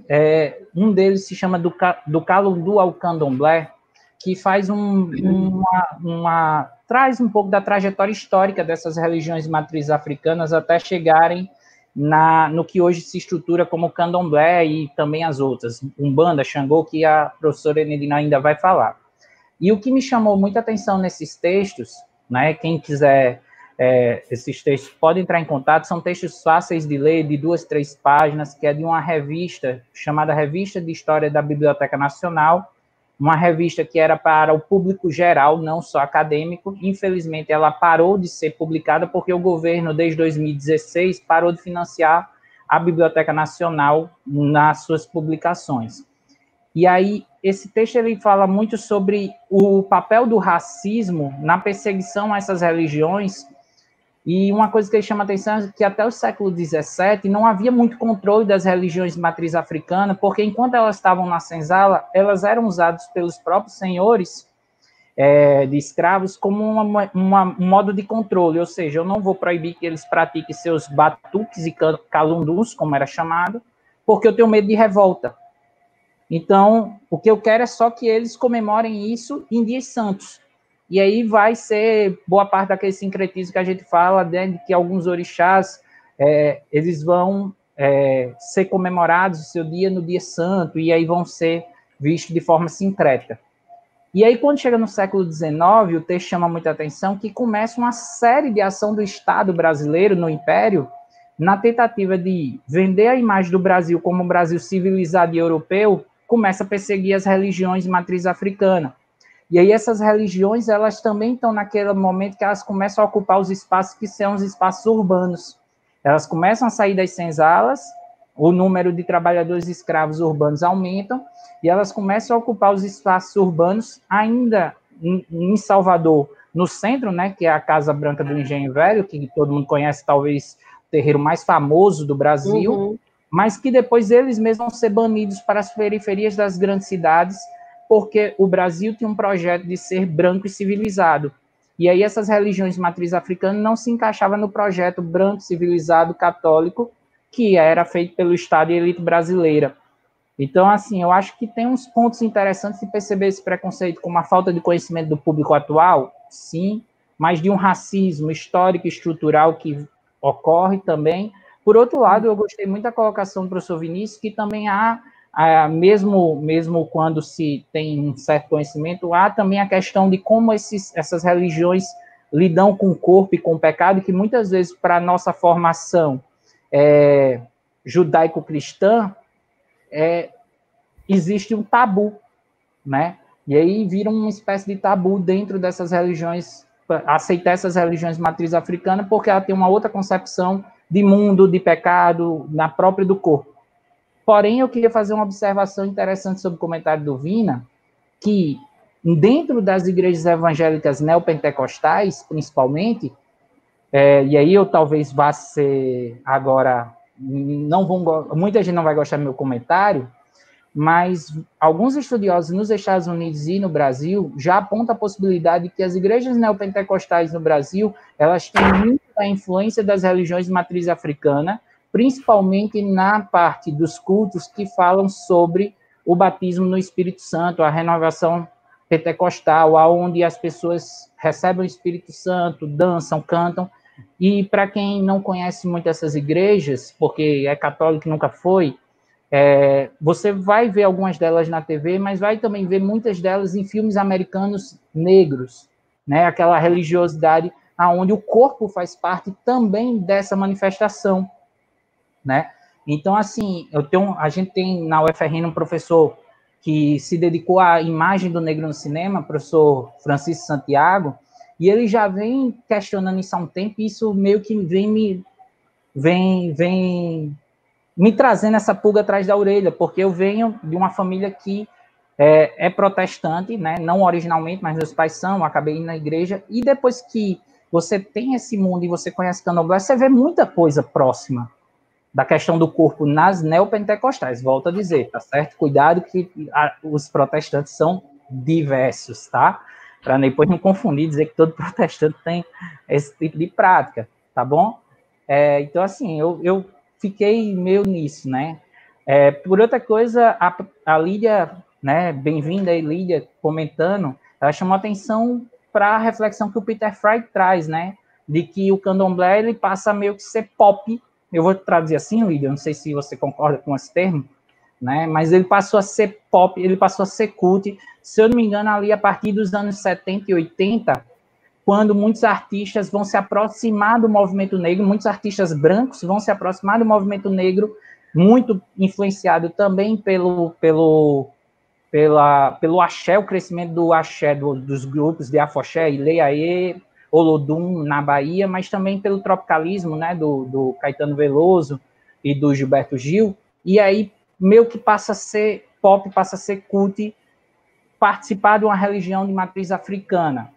Um deles se chama Do Calundu ao Candomblé, que faz traz um pouco da trajetória histórica dessas religiões matrizes africanas até chegarem no que hoje se estrutura como Candomblé e também as outras, Umbanda, Xangô, que a professora Enedina ainda vai falar. E o que me chamou muita atenção nesses textos, né, quem quiser... esses textos podem entrar em contato, são textos fáceis de ler, de 2, 3 páginas, que é de uma revista chamada Revista de História da Biblioteca Nacional, uma revista que era para o público geral, não só acadêmico. Infelizmente, ela parou de ser publicada porque o governo, desde 2016, parou de financiar a Biblioteca Nacional nas suas publicações. E aí, esse texto ele fala muito sobre o papel do racismo na perseguição a essas religiões. E uma coisa que ele chama a atenção é que até o século XVII não havia muito controle das religiões de matriz africana, porque enquanto elas estavam na senzala, elas eram usadas pelos próprios senhores de escravos como um modo de controle, ou seja, eu não vou proibir que eles pratiquem seus batuques e calundus, como era chamado, porque eu tenho medo de revolta. Então, o que eu quero é só que eles comemorem isso em dias santos. E aí vai ser boa parte daquele sincretismo que a gente fala, né, de que alguns orixás, eles vão ser comemorados o seu dia no dia santo, e aí vão ser vistos de forma sincrética. E aí, quando chega no século XIX, o texto chama muita atenção que começa uma série de ação do Estado brasileiro no Império, na tentativa de vender a imagem do Brasil como um Brasil civilizado e europeu, começa a perseguir as religiões de matriz africana. E aí essas religiões, elas também estão naquele momento que elas começam a ocupar os espaços que são os espaços urbanos. Elas começam a sair das senzalas, o número de trabalhadores escravos urbanos aumentam, e elas começam a ocupar os espaços urbanos ainda em Salvador, no centro, né, que é a Casa Branca do Engenho Velho, que todo mundo conhece, talvez o terreiro mais famoso do Brasil, mas que depois eles mesmos vão ser banidos para as periferias das grandes cidades, porque o Brasil tinha um projeto de ser branco e civilizado. E aí essas religiões de matriz africana não se encaixavam no projeto branco, civilizado, católico, que era feito pelo Estado e elite brasileira. Então, assim, eu acho que tem uns pontos interessantes de perceber esse preconceito como a falta de conhecimento do público atual, sim, mas de um racismo histórico e estrutural que ocorre também. Por outro lado, eu gostei muito da colocação do professor Vinícius, que também mesmo quando se tem um certo conhecimento, há também a questão de como essas religiões lidam com o corpo e com o pecado, que muitas vezes, para a nossa formação judaico-cristã, existe um tabu, né? E aí vira uma espécie de tabu dentro dessas religiões, aceitar essas religiões de matriz africana, porque ela tem uma outra concepção de mundo, de pecado, na própria do corpo. Porém, eu queria fazer uma observação interessante sobre o comentário do Vina, que dentro das igrejas evangélicas neopentecostais, principalmente, e aí eu talvez vá ser agora, muita gente não vai gostar do meu comentário, mas alguns estudiosos nos Estados Unidos e no Brasil já apontam a possibilidade de que as igrejas neopentecostais no Brasil, elas têm muita influência das religiões de matriz africana, principalmente na parte dos cultos que falam sobre o batismo no Espírito Santo, a renovação pentecostal, onde as pessoas recebem o Espírito Santo, dançam, cantam. E para quem não conhece muito essas igrejas, porque é católico e nunca foi, você vai ver algumas delas na TV, mas vai também ver muitas delas em filmes americanos negros, né? Aquela religiosidade onde o corpo faz parte também dessa manifestação, né? Então, assim, a gente tem na UFRN um professor que se dedicou à imagem do negro no cinema, professor Francisco Santiago, e ele já vem questionando isso há um tempo, e isso meio que vem me trazendo essa pulga atrás da orelha, porque eu venho de uma família que é protestante, né? Não originalmente, mas meus pais são, acabei indo na igreja, e depois que você tem esse mundo e você conhece Candomblé, você vê muita coisa próxima da questão do corpo nas neopentecostais, volto a dizer, tá certo? Cuidado que os protestantes são diversos, tá? Para depois não confundir, dizer que todo protestante tem esse tipo de prática, tá bom? Então, assim, eu fiquei meio nisso, né? Por outra coisa, a Lídia, né, bem-vinda aí, Lídia, comentando, ela chamou atenção para a reflexão que o Peter Fry traz, né? De que o candomblé, ele passa meio que ser pop. Eu vou traduzir assim, Lídia, não sei se você concorda com esse termo, né? Mas ele passou a ser pop, ele passou a ser cult, se eu não me engano, ali a partir dos anos 70 e 80, quando muitos artistas vão se aproximar do movimento negro, muitos artistas brancos vão se aproximar do movimento negro, muito influenciado também pelo axé, o crescimento do axé, dos grupos de afoxé, Ileaê, Olodum, na Bahia, mas também pelo tropicalismo, né, do Caetano Veloso e do Gilberto Gil, e aí meio que passa a ser pop, passa a ser cult, participar de uma religião de matriz africana.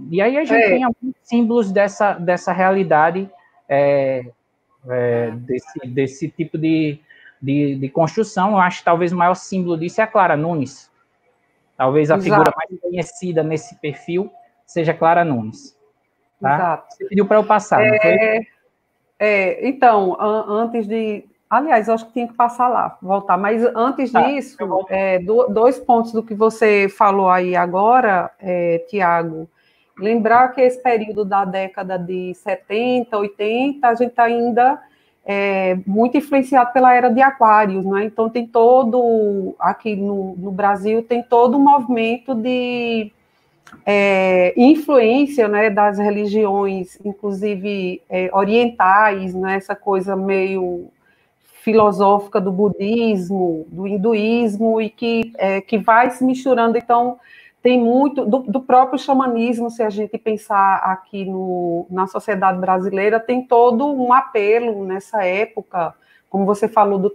E aí a gente tem alguns símbolos dessa realidade, desse tipo de construção. Eu acho que talvez o maior símbolo disso é a Clara Nunes. Talvez a figura mais conhecida nesse perfil seja Clara Nunes. Tá? Exato. Você pediu para eu passar, não foi? Então, antes de... Aliás, eu acho que tinha que passar lá, voltar. Mas antes disso, 2 pontos do que você falou aí agora, Tiago. Lembrar que esse período da década de 70, 80, a gente está ainda muito influenciado pela era de Aquários, né? Então tem todo, aqui no Brasil, tem todo um movimento de influência, né, das religiões, inclusive orientais, né, essa coisa meio filosófica do budismo, do hinduísmo, e que vai se misturando. Então, tem muito do próprio xamanismo, se a gente pensar aqui na sociedade brasileira, tem todo um apelo nessa época, como você falou, do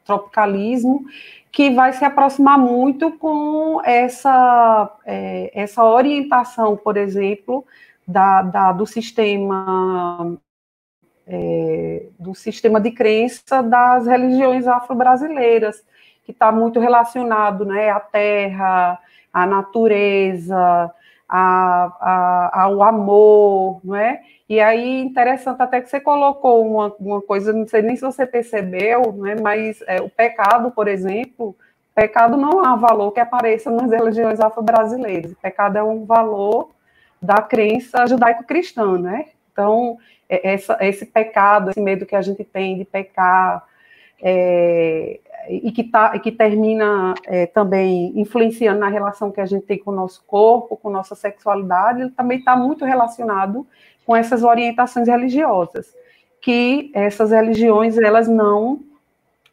tropicalismo, que vai se aproximar muito com essa orientação, por exemplo, do sistema de crença das religiões afro-brasileiras, que está muito relacionado, né, à terra, à natureza, ao amor, não é? E aí, interessante até que você colocou uma coisa, não sei nem se você percebeu, né, mas o pecado, por exemplo, pecado não é um valor que apareça nas religiões afro-brasileiras, o pecado é um valor da crença judaico-cristã, né? Então, esse pecado, esse medo que a gente tem de pecar, e que termina também influenciando na relação que a gente tem com o nosso corpo, com nossa sexualidade, ele também está muito relacionado com essas orientações religiosas, que essas religiões, elas não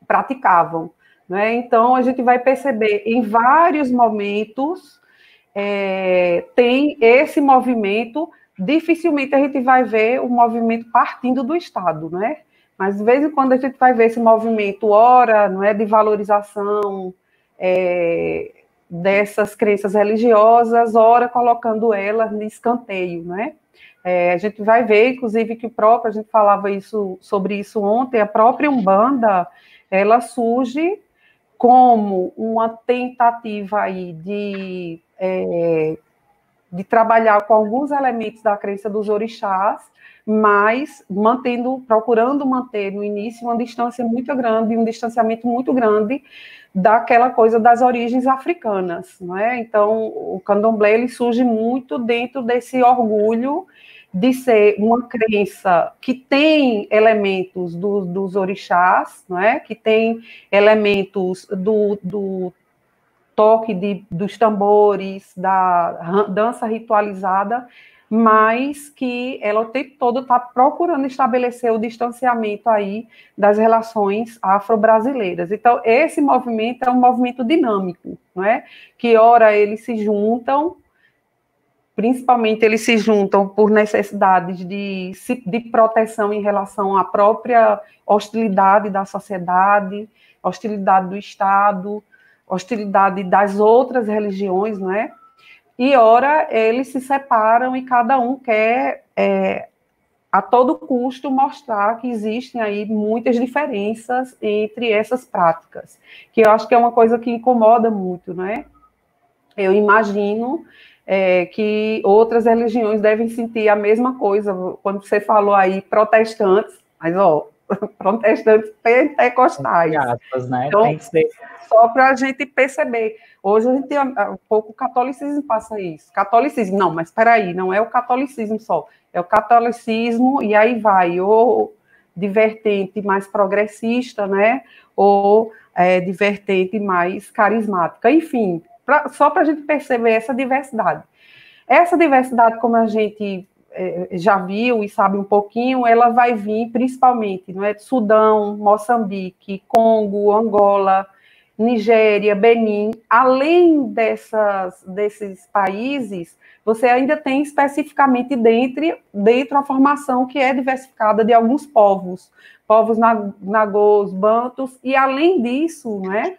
praticavam, né? Então, a gente vai perceber em vários momentos, tem esse movimento, dificilmente a gente vai ver o movimento partindo do Estado, né? Mas, de vez em quando, a gente vai ver esse movimento, ora, não é, de valorização dessas crenças religiosas, ora, colocando elas no escanteio, né? A gente vai ver, inclusive, que a gente falava sobre isso ontem, a própria Umbanda, ela surge como uma tentativa aí de trabalhar com alguns elementos da crença dos orixás, mas procurando manter no início uma distância muito grande, um distanciamento muito grande daquela coisa das origens africanas, não é? Então, o candomblé ele surge muito dentro desse orgulho de ser uma crença que tem elementos dos orixás, não é? Que tem elementos do toque dos tambores, da dança ritualizada, mas que ela o tempo todo está procurando estabelecer o distanciamento aí das relações afro-brasileiras. Então, esse movimento é um movimento dinâmico, não é? Que, ora, eles se juntam, principalmente eles se juntam por necessidades de proteção em relação à própria hostilidade da sociedade, hostilidade do Estado, hostilidade das outras religiões, não é? E, ora, eles se separam e cada um quer, a todo custo, mostrar que existem aí muitas diferenças entre essas práticas, que eu acho que é uma coisa que incomoda muito, não é? Eu imagino que outras religiões devem sentir a mesma coisa. Quando você falou aí protestantes, mas, protestantes pentecostais. Aspas, né? Então, tem que ser. Só para a gente perceber. Hoje a gente tem um pouco o catolicismo passa isso. Catolicismo, não, mas espera aí, não é o catolicismo só. É o catolicismo e aí vai, ou de vertente mais progressista, né? Ou de vertente mais carismática. Enfim, só para a gente perceber essa diversidade. Essa diversidade, como a gente já viu e sabe um pouquinho, ela vai vir principalmente, não é, de Sudão, Moçambique, Congo, Angola, Nigéria, Benin. Além desses países, você ainda tem especificamente dentro a formação que é diversificada de alguns povos nagôs, bantus, e além disso, né,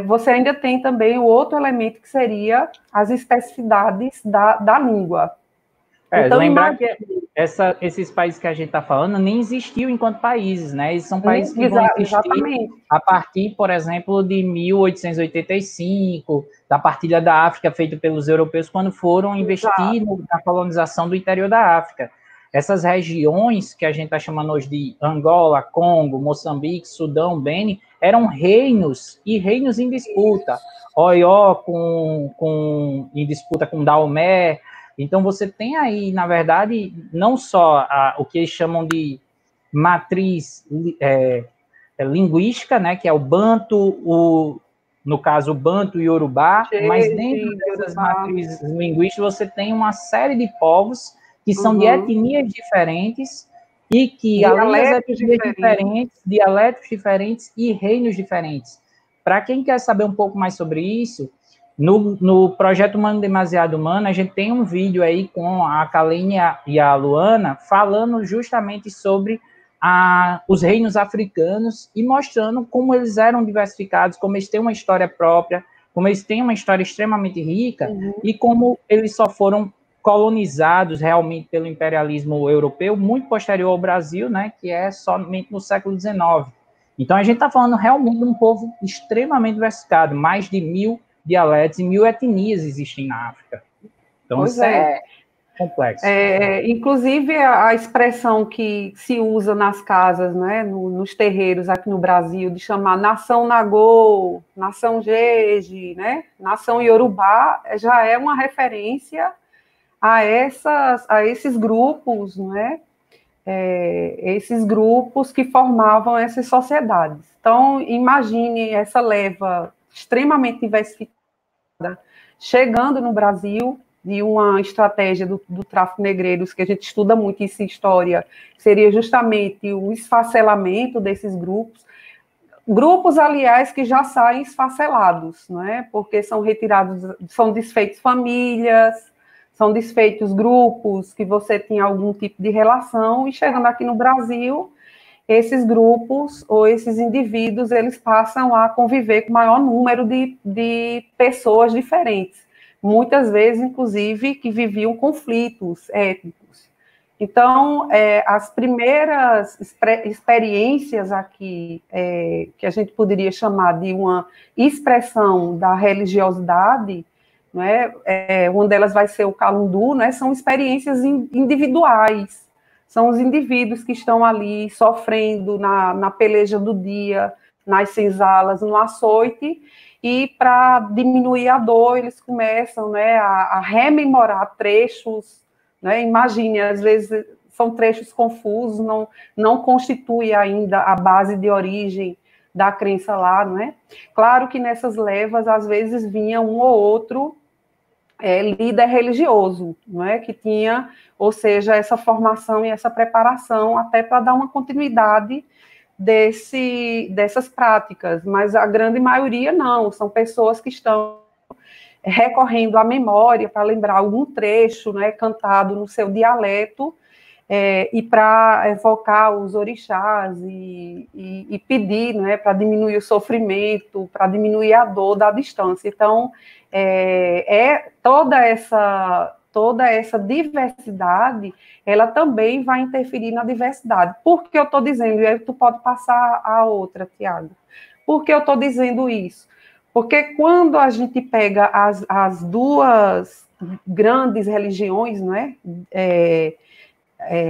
você ainda tem também o outro elemento que seria as especificidades da língua. Então, lembrar que esses países que a gente está falando nem existiam enquanto países, né? Eles são países que vão existir exatamente a partir, por exemplo, de 1885, da partilha da África feita pelos europeus quando foram investir na colonização do interior da África. Essas regiões que a gente está chamando hoje de Angola, Congo, Moçambique, Sudão, Beni, eram reinos e reinos em disputa. Oió em disputa com Daomé. Então, você tem aí, na verdade, não só o que eles chamam de matriz linguística, né, que é o Banto, no caso, o Banto e o Iorubá, mas dentro dessas matrizes linguísticas você tem uma série de povos que são de etnias diferentes e que, além das etnias diferentes, dialetos diferentes e reinos diferentes. Para quem quer saber um pouco mais sobre isso, no projeto Humano Demasiado Humano, a gente tem um vídeo aí com a Kaline e a Luana falando justamente sobre os reinos africanos e mostrando como eles eram diversificados, como eles têm uma história própria, como eles têm uma história extremamente rica e como eles só foram colonizados realmente pelo imperialismo europeu muito posterior ao Brasil, né, que é somente no século XIX. Então, a gente está falando realmente de um povo extremamente diversificado, mais de 1000 dialetos e 1000 etnias existem na África. Então, isso é complexo. Inclusive, a expressão que se usa nas casas, né, nos terreiros aqui no Brasil, de chamar nação Nagô, nação Jeje, né, nação Iorubá, já é uma referência a esses grupos, não é? Esses grupos que formavam essas sociedades. Então, imagine essa leva extremamente diversificada chegando no Brasil, de uma estratégia do tráfico negreiros, que a gente estuda muito isso em história, seria justamente o esfacelamento desses grupos, aliás, que já saem esfacelados, não é? Porque são retirados, são desfeitos famílias, são desfeitos grupos que você tinha algum tipo de relação, e chegando aqui no Brasil, esses grupos ou esses indivíduos, eles passam a conviver com o maior número de pessoas diferentes, muitas vezes, inclusive, que viviam conflitos étnicos. Então, as primeiras experiências aqui, que a gente poderia chamar de uma expressão da religiosidade, não é? Uma delas vai ser o Calundu, né? São experiências individuais, são os indivíduos que estão ali sofrendo na peleja do dia, nas senzalas, no açoite, e para diminuir a dor, eles começam, né, a rememorar trechos, né? Imagine, às vezes são trechos confusos, não constitui ainda a base de origem da crença lá, não é? Claro que nessas levas, às vezes, vinha um ou outro líder religioso, não é? Que tinha, ou seja, essa formação e essa preparação até para dar uma continuidade dessas práticas, mas a grande maioria não, são pessoas que estão recorrendo à memória para lembrar algum trecho, né, cantado no seu dialeto, e para evocar os orixás e pedir, né, para diminuir o sofrimento, para diminuir a dor da distância. Então, toda essa diversidade, ela também vai interferir na diversidade. Por que eu estou dizendo? E aí tu pode passar a outra, Tiago. Por que eu estou dizendo isso? Porque quando a gente pega as duas grandes religiões, não é?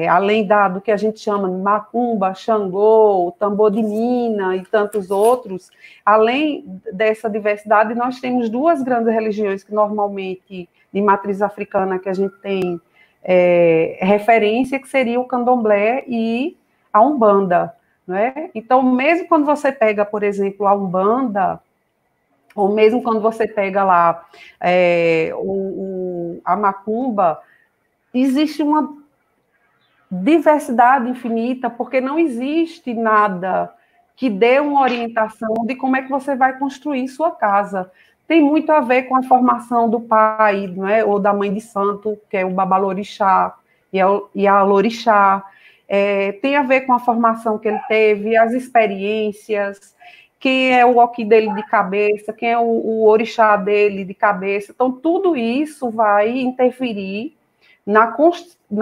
Além do que a gente chama de Macumba, Xangô, Tambor de Mina e tantos outros, além dessa diversidade, nós temos duas grandes religiões que normalmente, de matriz africana, que a gente tem referência, que seria o Candomblé e a Umbanda, não é? Então, mesmo quando você pega, por exemplo, a Umbanda, ou mesmo quando você pega lá a Macumba, existe uma diversidade infinita, porque não existe nada que dê uma orientação de como é que você vai construir sua casa. Tem muito a ver com a formação do pai, não é? Ou da mãe de santo, que é o babalorixá e a lorixá. Tem a ver com a formação que ele teve, as experiências, quem é o oki dele de cabeça, quem é o orixá dele de cabeça. Então, tudo isso vai interferir na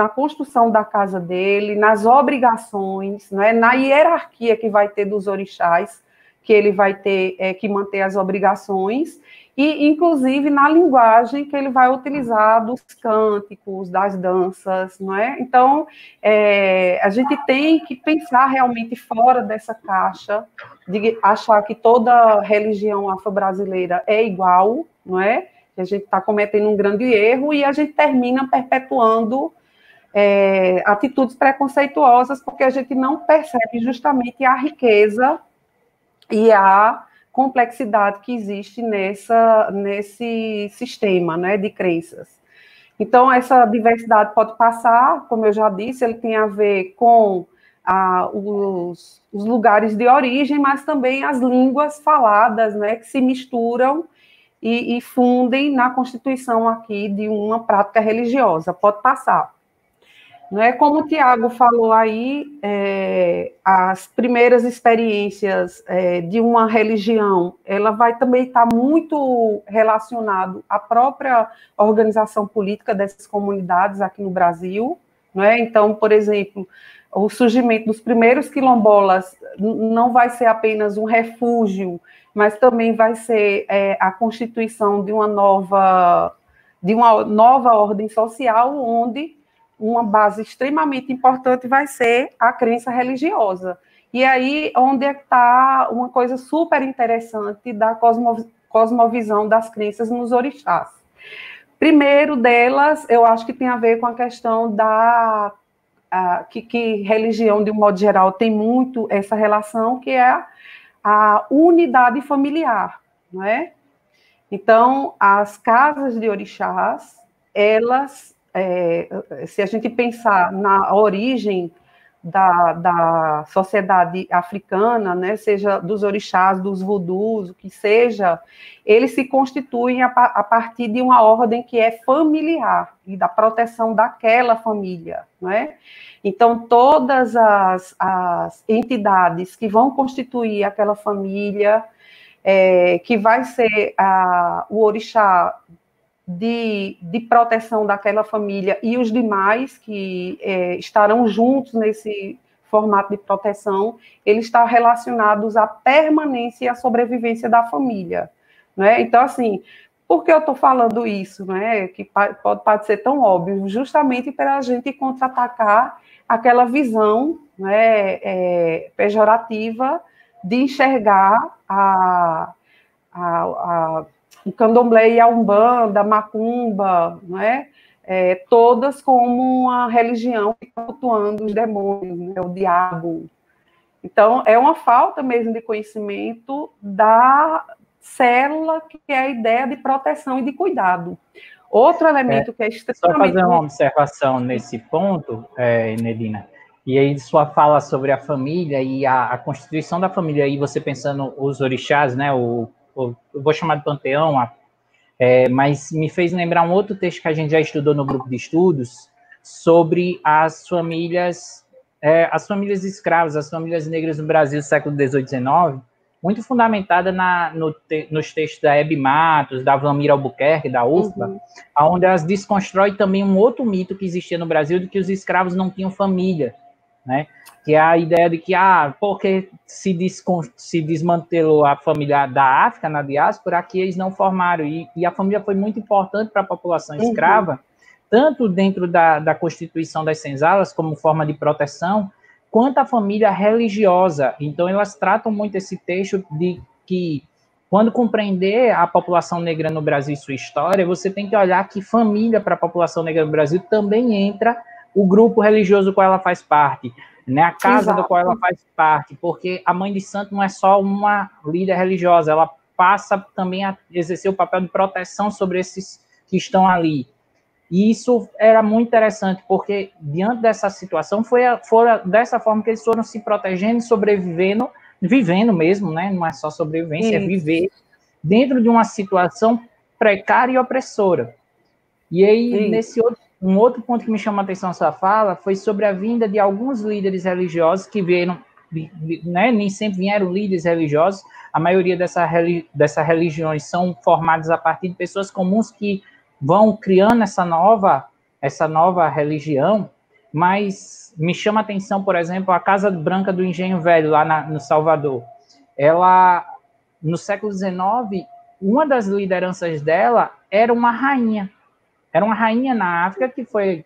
construção da casa dele, nas obrigações, né, na hierarquia que vai ter dos orixás, que ele vai ter que manter as obrigações, e, inclusive, na linguagem que ele vai utilizar dos cânticos, das danças, não é? Então, a gente tem que pensar realmente fora dessa caixa, de achar que toda religião afro-brasileira é igual, não é? A gente está cometendo um grande erro e a gente termina perpetuando atitudes preconceituosas, porque a gente não percebe justamente a riqueza e a complexidade que existe nesse sistema, né, de crenças. Então, essa diversidade pode passar, como eu já disse, ele tem a ver com os lugares de origem, mas também as línguas faladas, né, que se misturam e fundem na constituição aqui de uma prática religiosa. Pode passar. Não é como o Tiago falou aí, as primeiras experiências de uma religião, ela vai também estar muito relacionado à própria organização política dessas comunidades aqui no Brasil, não é? Então, por exemplo, o surgimento dos primeiros quilombolas não vai ser apenas um refúgio, mas também vai ser a constituição de uma nova ordem social, onde uma base extremamente importante vai ser a crença religiosa. E aí, onde está uma coisa super interessante da cosmovisão das crenças nos orixás. Primeiro delas, eu acho que tem a ver com a questão que religião, de um modo geral, tem muito essa relação, que é a unidade familiar, não é? Então, as casas de orixás, elas, se a gente pensar na origem da sociedade africana, né, seja dos orixás, dos vudus, o que seja, eles se constituem a partir de uma ordem que é familiar e da proteção daquela família, não é? Então, todas as entidades que vão constituir aquela família, que vai ser o orixá de proteção daquela família e os demais que estarão juntos nesse formato de proteção, eles estão relacionados à permanência e à sobrevivência da família, não é? Então, assim, por que eu estou falando isso, não é? Que pode parecer tão óbvio, justamente para a gente contra-atacar aquela visão, né, pejorativa de enxergar o candomblé e a umbanda, a macumba, não é? Todas como uma religião cultuando os demônios, né, o diabo. Então, é uma falta mesmo de conhecimento da célula, que é a ideia de proteção e de cuidado. Outro elemento que é extremamente... Só fazer uma observação nesse ponto, Nedina, e aí sua fala sobre a família e a constituição da família, aí você pensando os orixás, né, eu vou chamar de panteão, mas me fez lembrar um outro texto que a gente já estudou no grupo de estudos, sobre as famílias escravas, as famílias negras no Brasil do século XVIII e XIX, muito fundamentada nos textos da Hebe Matos, da Vlamira Albuquerque, da UFBA, onde elas desconstroem também um outro mito que existia no Brasil, de que os escravos não tinham família, né? Que é a ideia de que, porque se desmantelou a família da África, na diáspora, aqui eles não formaram, e a família foi muito importante para a população escrava, tanto dentro da constituição das senzalas, como forma de proteção, quanto a família religiosa. Então, elas tratam muito esse texto de que, quando compreender a população negra no Brasil e sua história, você tem que olhar que família para a população negra no Brasil também entra o grupo religioso do qual ela faz parte, né, a casa do qual ela faz parte, porque a mãe de santo não é só uma líder religiosa, ela passa também a exercer o papel de proteção sobre esses que estão ali. E isso era muito interessante, porque diante dessa situação, foi dessa forma que eles foram se protegendo, sobrevivendo, vivendo mesmo, né? Não é só sobrevivência, é viver dentro de uma situação precária e opressora. E aí, um outro ponto que me chamou a atenção na sua fala foi sobre a vinda de alguns líderes religiosos que vieram, né? Nem sempre vieram líderes religiosos, a maioria dessas religiões são formadas a partir de pessoas comuns que vão criando essa nova religião, mas me chama a atenção, por exemplo, a Casa Branca do Engenho Velho, lá no Salvador. Ela, no século XIX, uma das lideranças dela era uma rainha na África que foi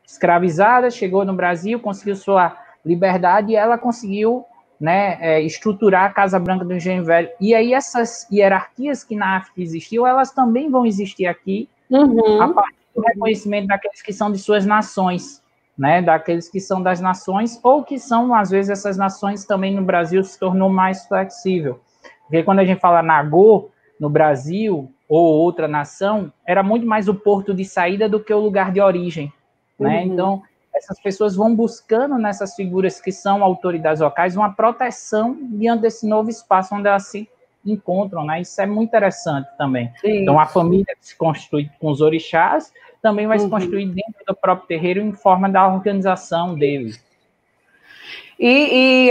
escravizada, chegou no Brasil, conseguiu sua liberdade e ela conseguiu, né, estruturar a Casa Branca do Engenho Velho. E aí essas hierarquias que na África existiam, elas também vão existir aqui, a partir do reconhecimento daqueles que são de suas nações, né, daqueles que são das nações, ou que são, às vezes, essas nações também no Brasil se tornou mais flexível. Porque quando a gente fala Nagô, no Brasil, ou outra nação, era muito mais o porto de saída do que o lugar de origem, né? Então, essas pessoas vão buscando nessas figuras que são autoridades locais uma proteção diante desse novo espaço onde elas se encontram, né? Isso é muito interessante também. Então, a família que se constitui com os orixás também vai se construir dentro do próprio terreiro em forma da organização deles. E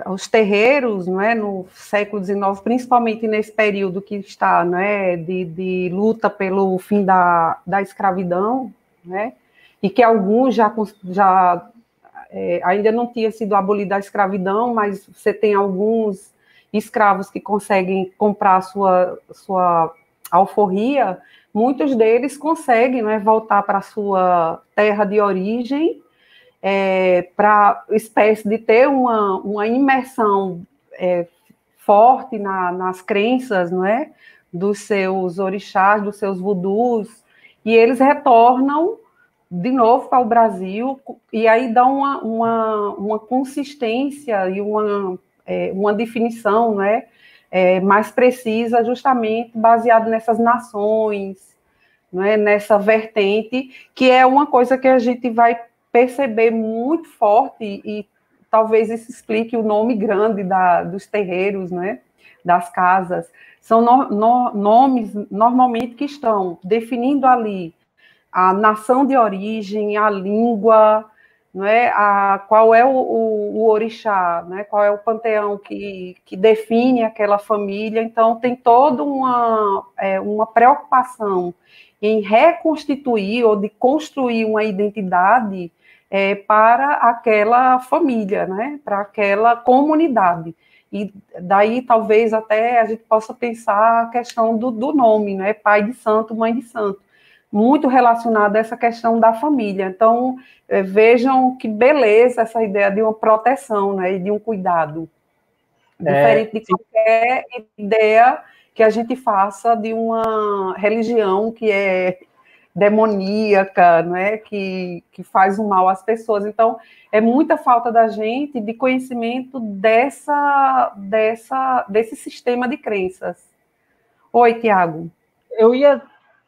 os terreiros, não é, no século XIX, principalmente nesse período que está, não é, de luta pelo fim da escravidão, né, e que alguns já ainda não tinha sido abolida a escravidão, mas você tem alguns escravos que conseguem comprar sua alforria, muitos deles conseguem, não é, voltar para a sua terra de origem, para espécie de ter uma imersão forte nas crenças, não é, dos seus orixás, dos seus vudus, e eles retornam de novo para o Brasil, e aí dá uma consistência e uma definição, né, mais precisa, justamente baseado nessas nações, né, nessa vertente, que é uma coisa que a gente vai perceber muito forte, e talvez isso explique o nome grande dos terreiros, né, das casas. São nomes, normalmente, que estão definindo ali a nação de origem, a língua, né, qual é o orixá, né, qual é o panteão que define aquela família. Então, tem toda uma preocupação em reconstituir ou de construir uma identidade para aquela família, né, para aquela comunidade. E daí, talvez, até a gente possa pensar a questão do nome, né, pai de santo, mãe de santo, muito relacionada a essa questão da família. Então, vejam que beleza essa ideia de uma proteção, né, e de um cuidado, diferente de qualquer ideia que a gente faça de uma religião que é demoníaca, né, que faz um mal às pessoas. Então, é muita falta da gente de conhecimento desse sistema de crenças. Oi, Tiago. Eu ia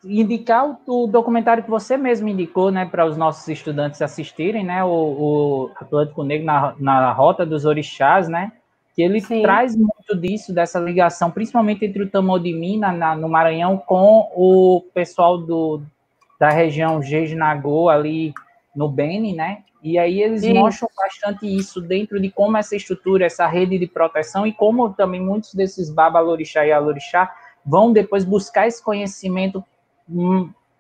indicar o documentário que você mesmo indicou, né, para os nossos estudantes assistirem, né, o Atlântico Negro na Rota dos Orixás, né, que ele traz muito disso, dessa ligação, principalmente entre o Tamodimina, no Maranhão, com o pessoal da região Jejinagô, ali no Beni, né, e aí eles mostram bastante isso dentro de como essa estrutura, essa rede de proteção, e como também muitos desses Babalorixá e Alorixá vão depois buscar esse conhecimento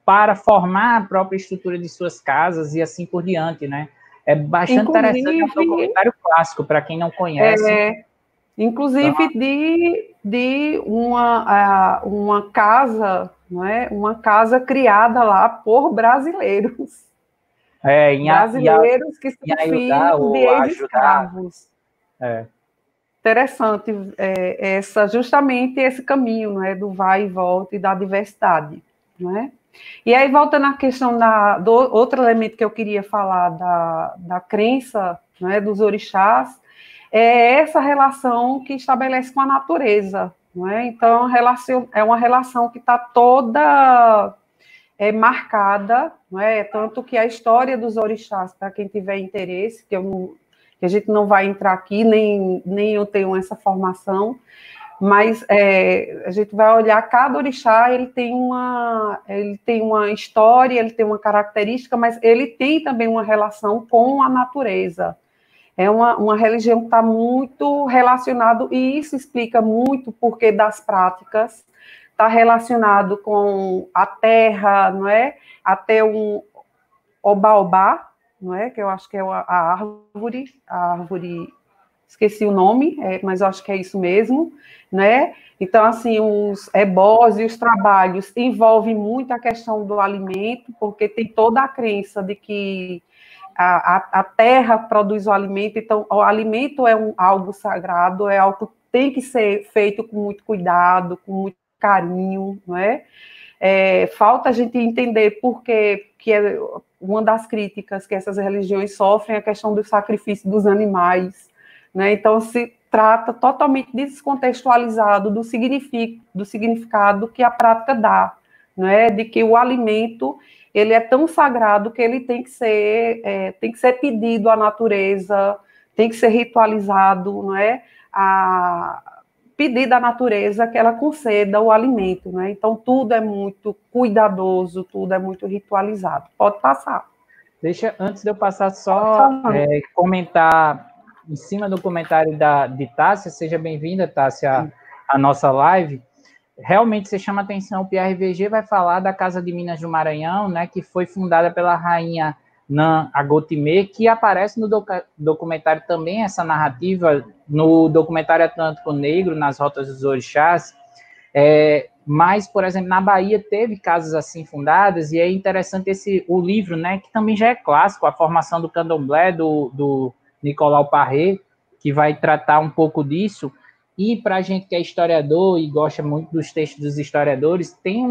para formar a própria estrutura de suas casas e assim por diante, né? É bastante interessante, é um documentário clássico, para quem não conhece. Inclusive de uma casa, não é? Uma casa criada lá por brasileiros. Brasileiros que são filhos de ex-escravos. Interessante justamente esse caminho, não é, do vai e volta e da diversidade, não é? E aí, voltando à questão do outro elemento que eu queria falar da crença, não é, dos orixás, é essa relação que estabelece com a natureza, não é? Então, é uma relação que está toda marcada, não é? Tanto que a história dos orixás, para quem tiver interesse, que a gente não vai entrar aqui, nem eu tenho essa formação, mas a gente vai olhar cada orixá, ele tem uma história, ele tem uma característica, mas ele tem também uma relação com a natureza. É uma religião que está muito relacionado, e isso explica muito o porquê das práticas, está relacionado com a terra, não é? Até um obaobá, não é? Que eu acho que é a árvore, esqueci o nome, mas eu acho que é isso mesmo, né? Então, assim, os ebós e os trabalhos envolvem muito a questão do alimento, porque tem toda a crença de que a terra produz o alimento, então o alimento é algo sagrado, é algo que tem que ser feito com muito cuidado, com muito carinho, não é? Falta a gente entender porque que é uma das críticas que essas religiões sofrem a questão do sacrifício dos animais, né? Então se trata totalmente descontextualizado do significado que a prática dá, né? De que o alimento ele é tão sagrado que ele tem que ser pedido à natureza, tem que ser ritualizado, não é? Pedir da natureza que ela conceda o alimento, né? Então, tudo é muito cuidadoso, tudo é muito ritualizado. Pode passar. Antes de eu passar, só comentar em cima do comentário de Tássia. Seja bem-vinda, Tássia, à nossa live. Realmente, você chama atenção, o PRVG vai falar da Casa de Minas do Maranhão, né, que foi fundada pela rainha Nan Agotimê, que aparece no documentário também, essa narrativa, no documentário Atlântico Negro, nas Rotas dos Orixás. Mas, por exemplo, na Bahia teve casas assim fundadas, e é interessante o livro, né, que também já é clássico, A Formação do Candomblé, do Nicolau Parré, que vai tratar um pouco disso. E para a gente que é historiador e gosta muito dos textos dos historiadores, tem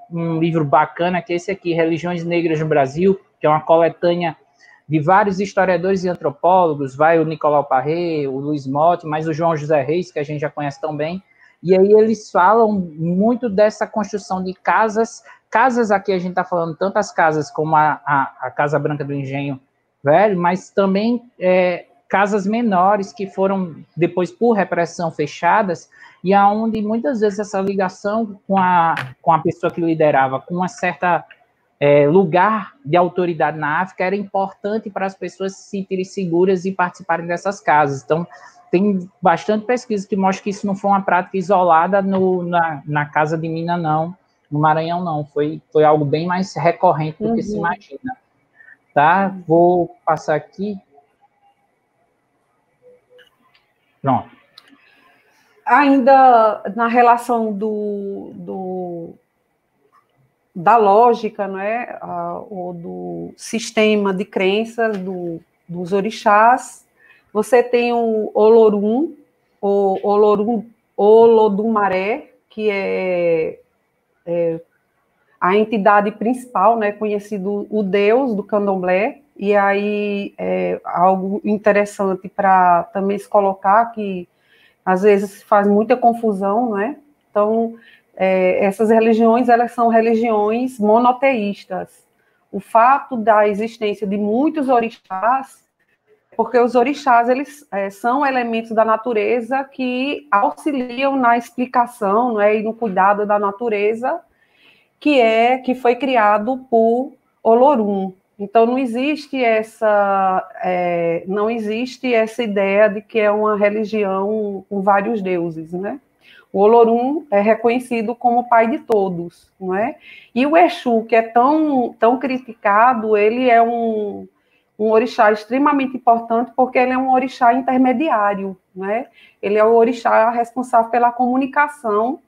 um livro bacana que é esse aqui, Religiões Negras no Brasil, que é uma coletânea de vários historiadores e antropólogos, vai o Nicolau Parré, o Luiz Motti, mas o João José Reis, que a gente já conhece tão bem, e aí eles falam muito dessa construção de casas aqui a gente está falando tanto as casas como a Casa Branca do Engenho Velho, mas também casas menores que foram depois por repressão fechadas, e aonde muitas vezes essa ligação com a pessoa que liderava, com uma certa lugar de autoridade na África era importante para as pessoas se sentirem seguras e participarem dessas casas. Então, tem bastante pesquisa que mostra que isso não foi uma prática isolada na casa de Mina, não, no Maranhão, não. Foi algo bem mais recorrente do que se imagina. Tá? Vou passar aqui. Pronto. Ainda na relação da lógica, não é? Ou do sistema de crenças dos orixás, você tem o Olorum, o Olodumaré, que é a entidade principal, né, conhecido o deus do candomblé, e aí algo interessante para também se colocar, que às vezes faz muita confusão, né? Então, essas religiões, elas são religiões monoteístas. O fato da existência de muitos orixás, porque os orixás, eles são elementos da natureza que auxiliam na explicação, não é, e no cuidado da natureza, que foi criado por Olorum. Então, não existe essa ideia de que é uma religião com vários deuses, né? O Olorum é reconhecido como o pai de todos, não é? E o Exu, que é tão criticado, ele é um orixá extremamente importante, porque ele é um orixá intermediário, né? Ele é o orixá responsável pela comunicação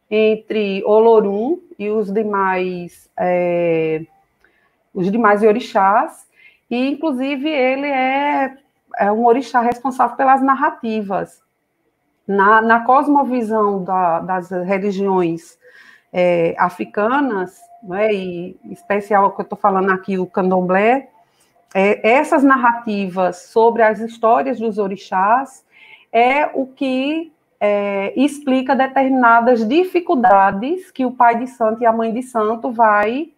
entre Olorum e os demais orixás, e, inclusive, ele é um orixá responsável pelas narrativas. Na cosmovisão das religiões africanas, né, e em especial o que eu estou falando aqui, o candomblé, essas narrativas sobre as histórias dos orixás é o que explica determinadas dificuldades que o pai de santo e a mãe de santo vai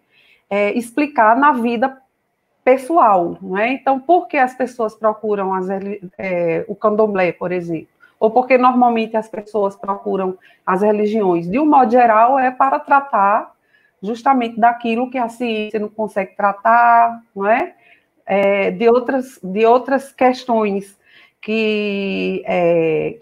explicar na vida pessoal, não é? Então, por que as pessoas procuram o candomblé, por exemplo? Ou porque normalmente as pessoas procuram as religiões? De um modo geral, é para tratar justamente daquilo que a ciência não consegue tratar, não é? De outras questões que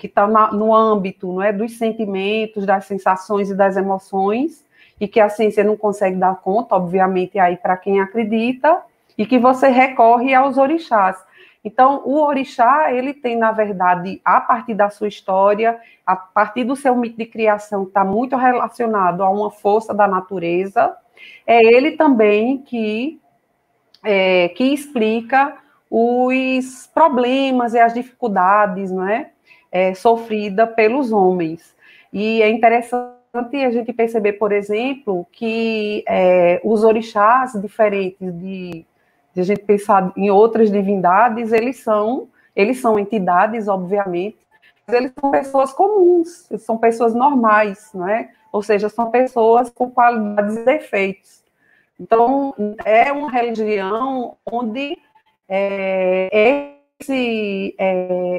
estão no âmbito, não é, dos sentimentos, das sensações e das emoções, e que a ciência não consegue dar conta, obviamente, aí para quem acredita, e que você recorre aos orixás. Então, o orixá, ele tem, na verdade, a partir da sua história, a partir do seu mito de criação, que está muito relacionado a uma força da natureza, é ele também que explica os problemas e as dificuldades, não é? Sofrida pelos homens. E é interessante a gente perceber, por exemplo, que os orixás, diferentes de a gente pensar em outras divindades, eles são entidades, obviamente, mas eles são pessoas comuns, são pessoas normais, não é? Ou seja, são pessoas com qualidades e defeitos. Então, é uma religião onde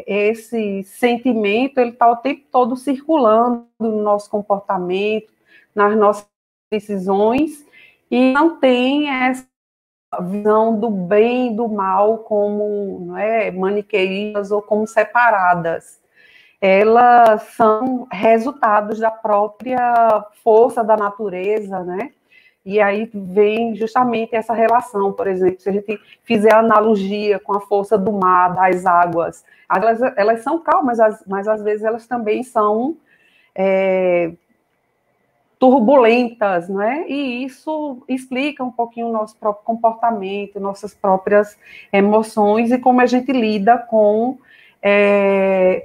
esse sentimento ele está o tempo todo circulando no nosso comportamento, nas nossas decisões, e não tem essa visão do bem e do mal como, não é, maniqueístas ou como separadas. Elas são resultados da própria força da natureza, né? E aí vem justamente essa relação, por exemplo, se a gente fizer analogia com a força do mar, das águas, elas são calmas, mas às vezes elas também são turbulentas, né? E isso explica um pouquinho o nosso próprio comportamento, nossas próprias emoções e como a gente lida com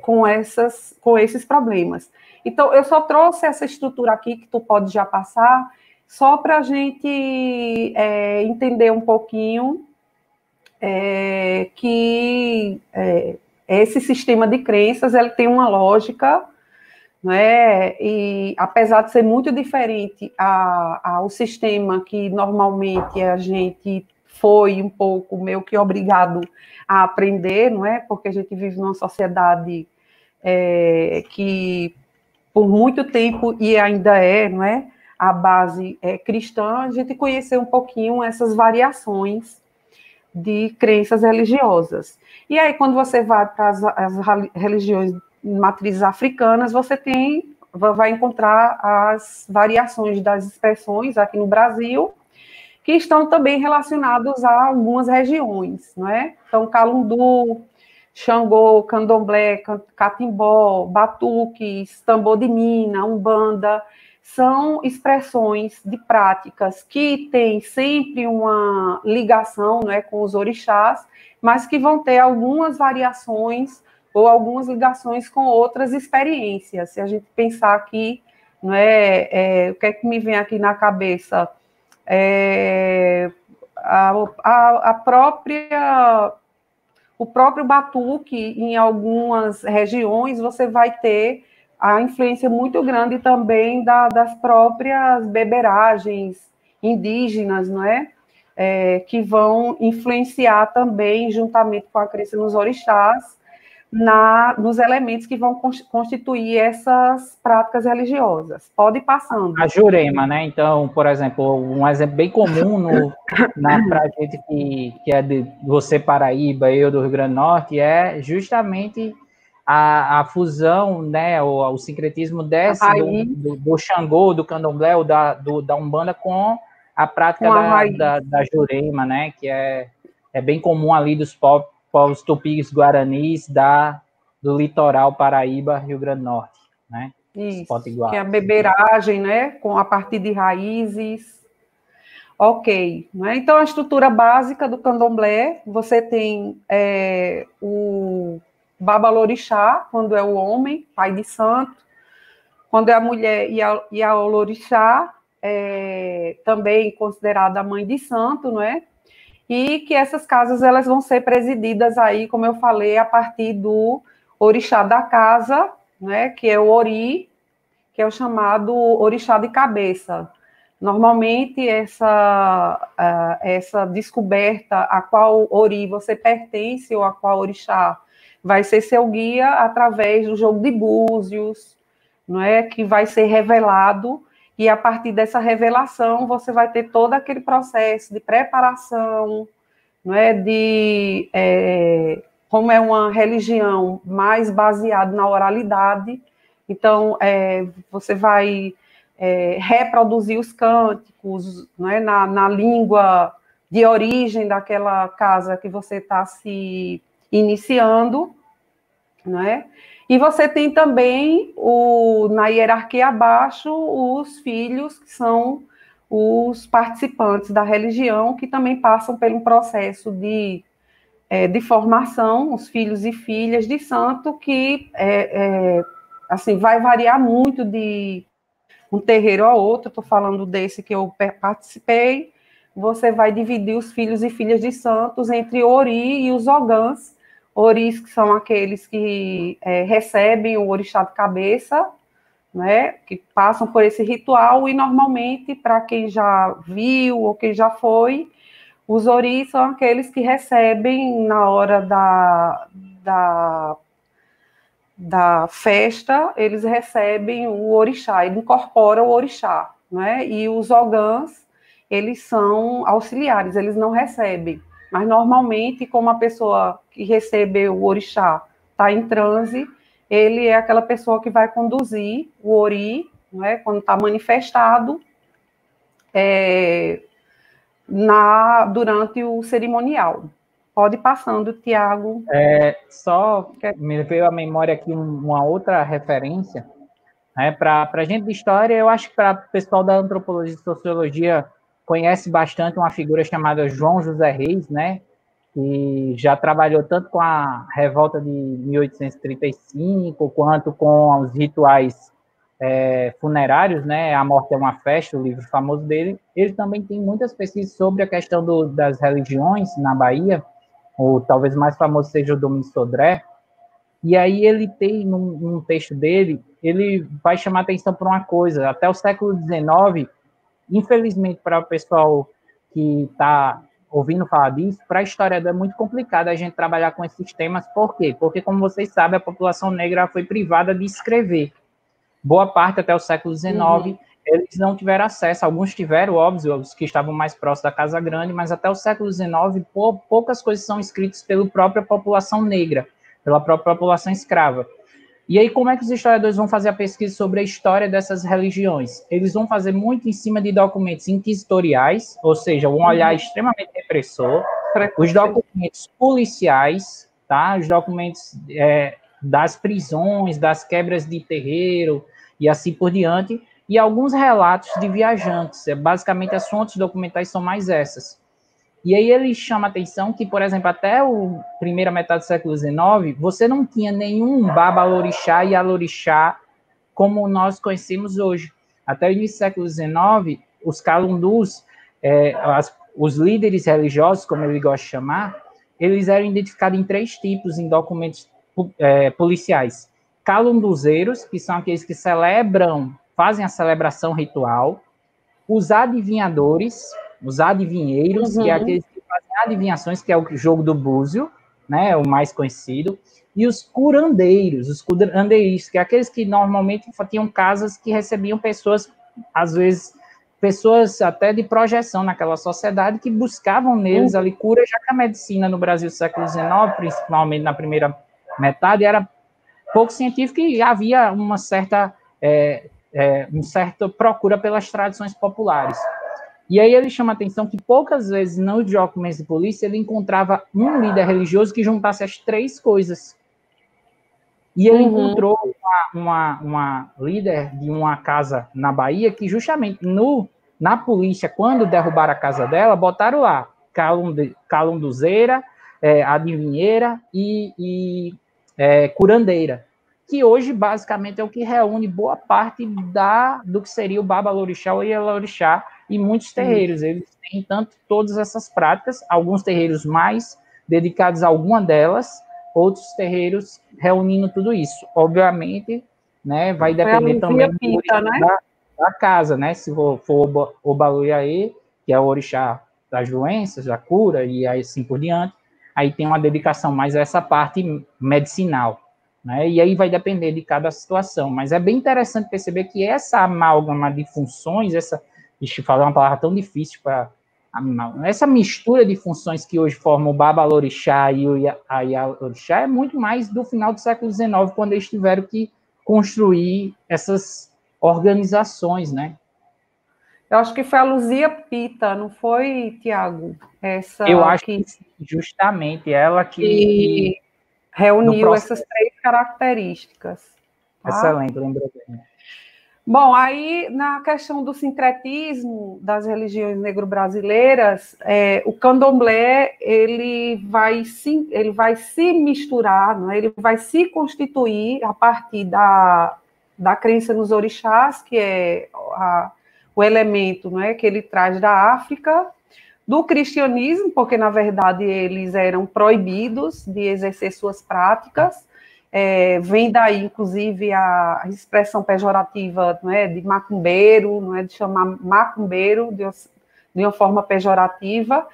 com esses problemas. Então, eu só trouxe essa estrutura aqui, que tu pode já passar, só para a gente entender um pouquinho que esse sistema de crenças ele tem uma lógica, não é? E apesar de ser muito diferente ao sistema que normalmente a gente foi um pouco meio que obrigado a aprender, não é? Porque a gente vive numa sociedade que por muito tempo e ainda não é? A base cristã, a gente conhecer um pouquinho essas variações de crenças religiosas. E aí, quando você vai para as religiões matrizes africanas, você vai encontrar as variações das expressões aqui no Brasil, que estão também relacionados a algumas regiões, não é? Então, Calundu, Xangô, Candomblé, Catimbó, Batuques, Tambor de Mina, Umbanda, são expressões de práticas que têm sempre uma ligação, não é, com os orixás, mas que vão ter algumas variações ou algumas ligações com outras experiências. Se a gente pensar aqui, não é, o que é que me vem aqui na cabeça? O próprio batuque, em algumas regiões, você vai ter a influência muito grande também das próprias beberagens indígenas, não é? Que vão influenciar também, juntamente com a crença nos orixás, nos elementos que vão constituir essas práticas religiosas. Pode ir passando. A Jurema, né? Então, por exemplo, um exemplo bem comum para a gente que é de você Paraíba e eu do Rio Grande do Norte é justamente a fusão, né? O sincretismo do Xangô, do Candomblé, ou da Umbanda com a prática da Jurema, né? Que é bem comum ali dos povos tupis guaranis do litoral Paraíba, Rio Grande do Norte, né? Isso, que é a beberagem, né, a partir de raízes. Ok, né? Então a estrutura básica do candomblé, você tem o babalorixá, quando é o homem, pai de santo, quando é a mulher e a olorixá, também considerada a mãe de santo, não é? E que essas casas elas vão ser presididas aí, como eu falei, a partir do orixá da casa, né, que é o ori, que é o chamado orixá de cabeça. Normalmente, essa descoberta a qual ori você pertence ou a qual orixá vai ser seu guia através do jogo de búzios, não é? Que vai ser revelado, e a partir dessa revelação você vai ter todo aquele processo de preparação, não é? Como é uma religião mais baseada na oralidade, então você vai reproduzir os cânticos, não é? na língua de origem daquela casa que você está se iniciando, não é? E você tem também, na hierarquia abaixo, os filhos, que são os participantes da religião, que também passam por um processo de formação, os filhos e filhas de santo, que assim, vai variar muito de um terreiro a outro. Estou falando desse que eu participei. Você vai dividir os filhos e filhas de santos entre ori e os ogãs. Oris, que são aqueles que recebem o orixá de cabeça, né, que passam por esse ritual, e normalmente, para quem já viu ou quem já foi, os oris são aqueles que recebem na hora da festa, eles recebem o orixá, ele incorpora o orixá, né? E os ogãs, eles são auxiliares, eles não recebem. Mas, normalmente, como a pessoa que recebeu o orixá está em transe, ele é aquela pessoa que vai conduzir o ori, né, quando está manifestado, durante o cerimonial. Pode ir passando, Tiago. Só me veio à memória aqui uma outra referência, né, para a gente de história. Eu acho que para o pessoal da antropologia e sociologia conhece bastante uma figura chamada João José Reis, né, que já trabalhou tanto com a revolta de 1835, quanto com os rituais funerários, né? A Morte é uma Festa, o livro famoso dele. Ele também tem muitas pesquisas sobre a questão das religiões na Bahia, ou talvez mais famoso seja o Domingos Sodré. E aí ele tem, num texto dele, ele vai chamar atenção para uma coisa. Até o século XIX, infelizmente para o pessoal que está ouvindo falar disso, para a história é muito complicado a gente trabalhar com esses temas. Por quê? Porque, como vocês sabem, a população negra foi privada de escrever. Boa parte, até o século XIX, eles não tiveram acesso. Alguns tiveram, óbvio, os que estavam mais próximos da Casa Grande, mas até o século XIX, poucas coisas são escritas pela própria população negra, pela própria população escrava. E aí, como é que os historiadores vão fazer a pesquisa sobre a história dessas religiões? Eles vão fazer muito em cima de documentos inquisitoriais, ou seja, um olhar extremamente repressor, os documentos policiais, tá? Os documentos das prisões, das quebras de terreiro e assim por diante, e alguns relatos de viajantes. Basicamente, as fontes documentais são mais essas. E aí ele chama a atenção que, por exemplo, até a primeira metade do século XIX, você não tinha nenhum babalorixá e alorixá como nós conhecemos hoje. Até o início do século XIX, os calundus, os líderes religiosos, como ele gosta de chamar, eles eram identificados em 3 tipos em documentos policiais. Calunduzeiros, que são aqueles que fazem a celebração ritual. Os adivinhadores, os adivinheiros, que é aqueles que fazem adivinhações, que é o jogo do búzio, né, o mais conhecido, e os curandeiros, que é aqueles que normalmente tinham casas que recebiam pessoas, às vezes, pessoas até de projeção naquela sociedade, que buscavam neles ali cura, já que a medicina no Brasil do século XIX, principalmente na primeira metade, era pouco científica e havia uma certa procura pelas tradições populares. E aí ele chama a atenção que poucas vezes nos documentos de polícia ele encontrava um líder religioso que juntasse as 3 coisas. E ele encontrou uma líder de uma casa na Bahia que justamente na polícia, quando derrubaram a casa dela, botaram lá calunduzeira, adivinheira e curandeira, que hoje basicamente é o que reúne boa parte do que seria o babalorixá ou ielorixá e muitos terreiros. Eles têm todas essas práticas, alguns terreiros mais dedicados a alguma delas, outros terreiros reunindo tudo isso. Obviamente, né, vai depender também da casa, né? Se for o Baluiaê, que é o orixá das doenças, da cura e assim por diante, aí tem uma dedicação mais a essa parte medicinal, né? E aí vai depender de cada situação. Mas é bem interessante perceber que essa amálgama de funções, deixa eu falar uma palavra tão difícil para essa mistura de funções que hoje formam o babalorixá e o ialorixá é muito mais do final do século XIX, quando eles tiveram que construir essas organizações, né? Eu acho que foi a Luzia Pita, não foi, Tiago? Eu acho que justamente ela que reuniu essas 3 características. Tá? Excelente, lembrou bem. Bom, aí na questão do sincretismo das religiões negro-brasileiras, o candomblé ele vai se misturar, né? Ele vai se constituir a partir da crença nos orixás, que é o elemento, né, que ele traz da África, do cristianismo, porque na verdade eles eram proibidos de exercer suas práticas. Vem daí, inclusive, a expressão pejorativa, não é, de macumbeiro, não é, de chamar macumbeiro de uma forma pejorativa.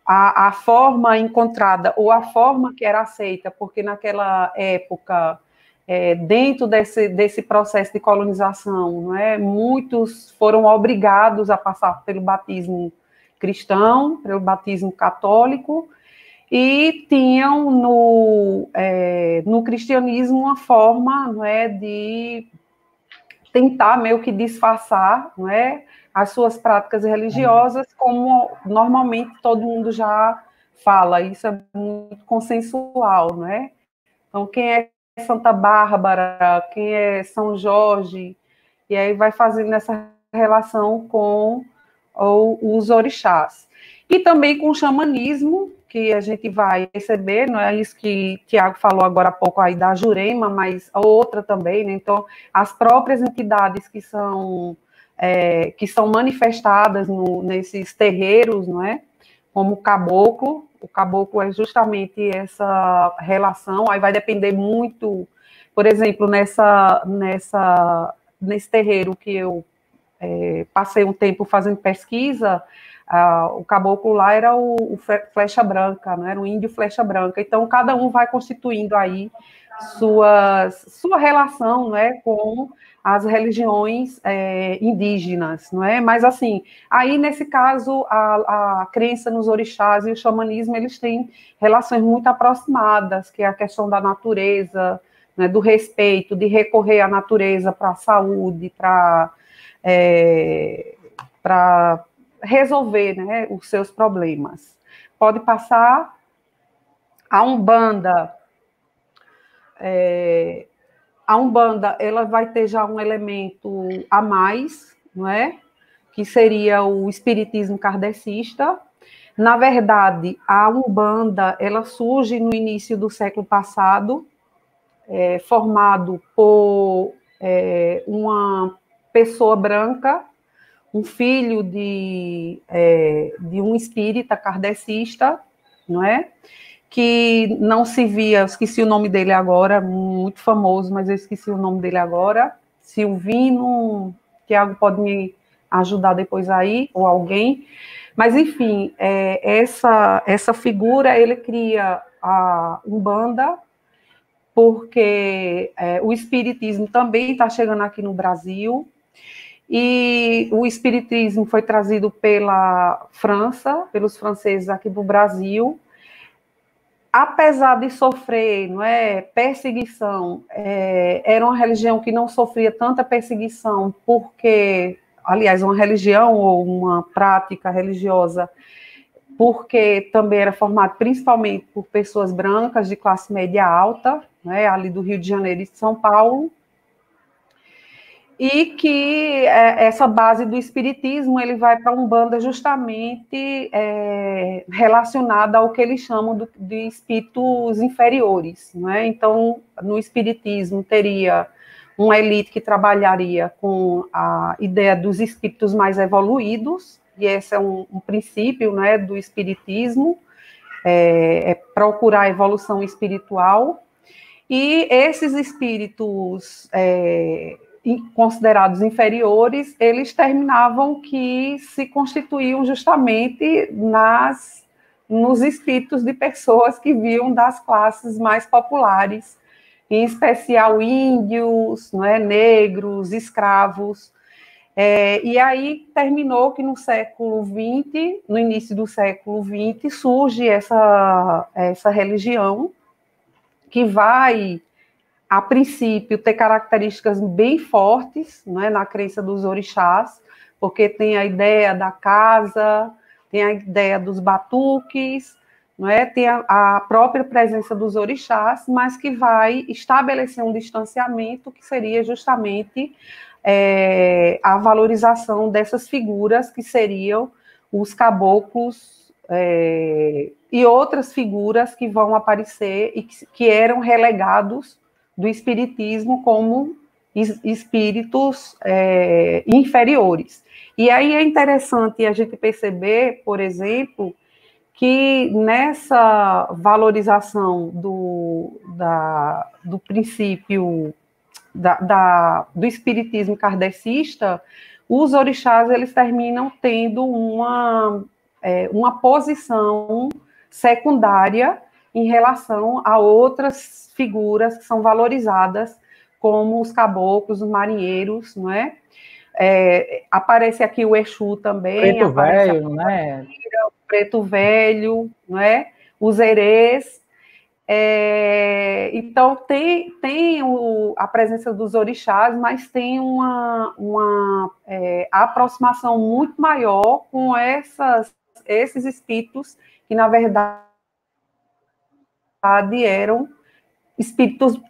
A forma encontrada, ou a forma que era aceita, porque naquela época, dentro desse processo de colonização, não é, muitos foram obrigados a passar pelo batismo cristão, pelo batismo católico, e tinham no cristianismo uma forma, não é, de tentar meio que disfarçar, não é, as suas práticas religiosas, como normalmente todo mundo já fala, isso é muito consensual, não é? Então, quem é Santa Bárbara, quem é São Jorge, e aí vai fazendo essa relação com os orixás. E também com o xamanismo, que a gente vai perceber, não é isso que o Tiago falou agora há pouco aí da Jurema, mas a outra também, né? Então, as próprias entidades que são manifestadas nesses terreiros, não é? Como o caboclo é justamente essa relação, aí vai depender muito, por exemplo, nesse terreiro que eu passei um tempo fazendo pesquisa, o caboclo lá era o flecha branca, né? Era o índio flecha branca. Então, cada um vai constituindo aí sua relação, né, com as religiões indígenas, não é? Mas, assim, aí, nesse caso, a crença nos orixás e o xamanismo, eles têm relações muito aproximadas, que é a questão da natureza, né, do respeito, de recorrer à natureza para a saúde, para resolver, né, os seus problemas. Pode passar a Umbanda. A Umbanda, ela vai ter já um elemento a mais, não é? Que seria o espiritismo kardecista. Na verdade, a Umbanda, ela surge no início do século passado, formado por uma pessoa branca, um filho de um espírita kardecista, não é? Que não se via, eu esqueci o nome dele agora, muito famoso, mas eu esqueci o nome dele agora, Silvino, Tiago pode me ajudar depois aí, ou alguém, mas enfim, essa figura, ele cria a Umbanda, porque o espiritismo também está chegando aqui no Brasil, e o espiritismo foi trazido pela França, pelos franceses aqui no Brasil. Apesar de sofrer, não é, perseguição, era uma religião que não sofria tanta perseguição, porque, aliás, uma religião ou uma prática religiosa, porque também era formada principalmente por pessoas brancas de classe média alta, né, ali do Rio de Janeiro e de São Paulo, e que essa base do espiritismo, ele vai para a Umbanda justamente relacionada ao que eles chamam de espíritos inferiores, não é? Então, no espiritismo teria uma elite que trabalharia com a ideia dos espíritos mais evoluídos, e esse é um princípio, né, do espiritismo, procurar a evolução espiritual, e esses espíritos considerados inferiores, eles terminavam que se constituíam justamente nos espíritos de pessoas que vinham das classes mais populares, em especial índios, não é, negros, escravos. E aí terminou que no século XX, no início do século XX, surge essa religião que vai, a princípio, ter características bem fortes, né, na crença dos orixás, porque tem a ideia da casa, tem a ideia dos batuques, não é? Tem a própria presença dos orixás, mas que vai estabelecer um distanciamento que seria justamente a valorização dessas figuras que seriam os caboclos e outras figuras que vão aparecer e que eram relegados do espiritismo como espíritos inferiores. E aí é interessante a gente perceber, por exemplo, que nessa valorização do princípio do espiritismo kardecista, os orixás eles terminam tendo uma posição secundária em relação a outras figuras que são valorizadas, como os caboclos, os marinheiros, não é? Aparece aqui o Exu também. Preto Velho, né? O Preto Velho, não é? Os Erês. Então, tem a presença dos orixás, mas tem uma aproximação muito maior com esses espíritos que, na verdade, eram espíritos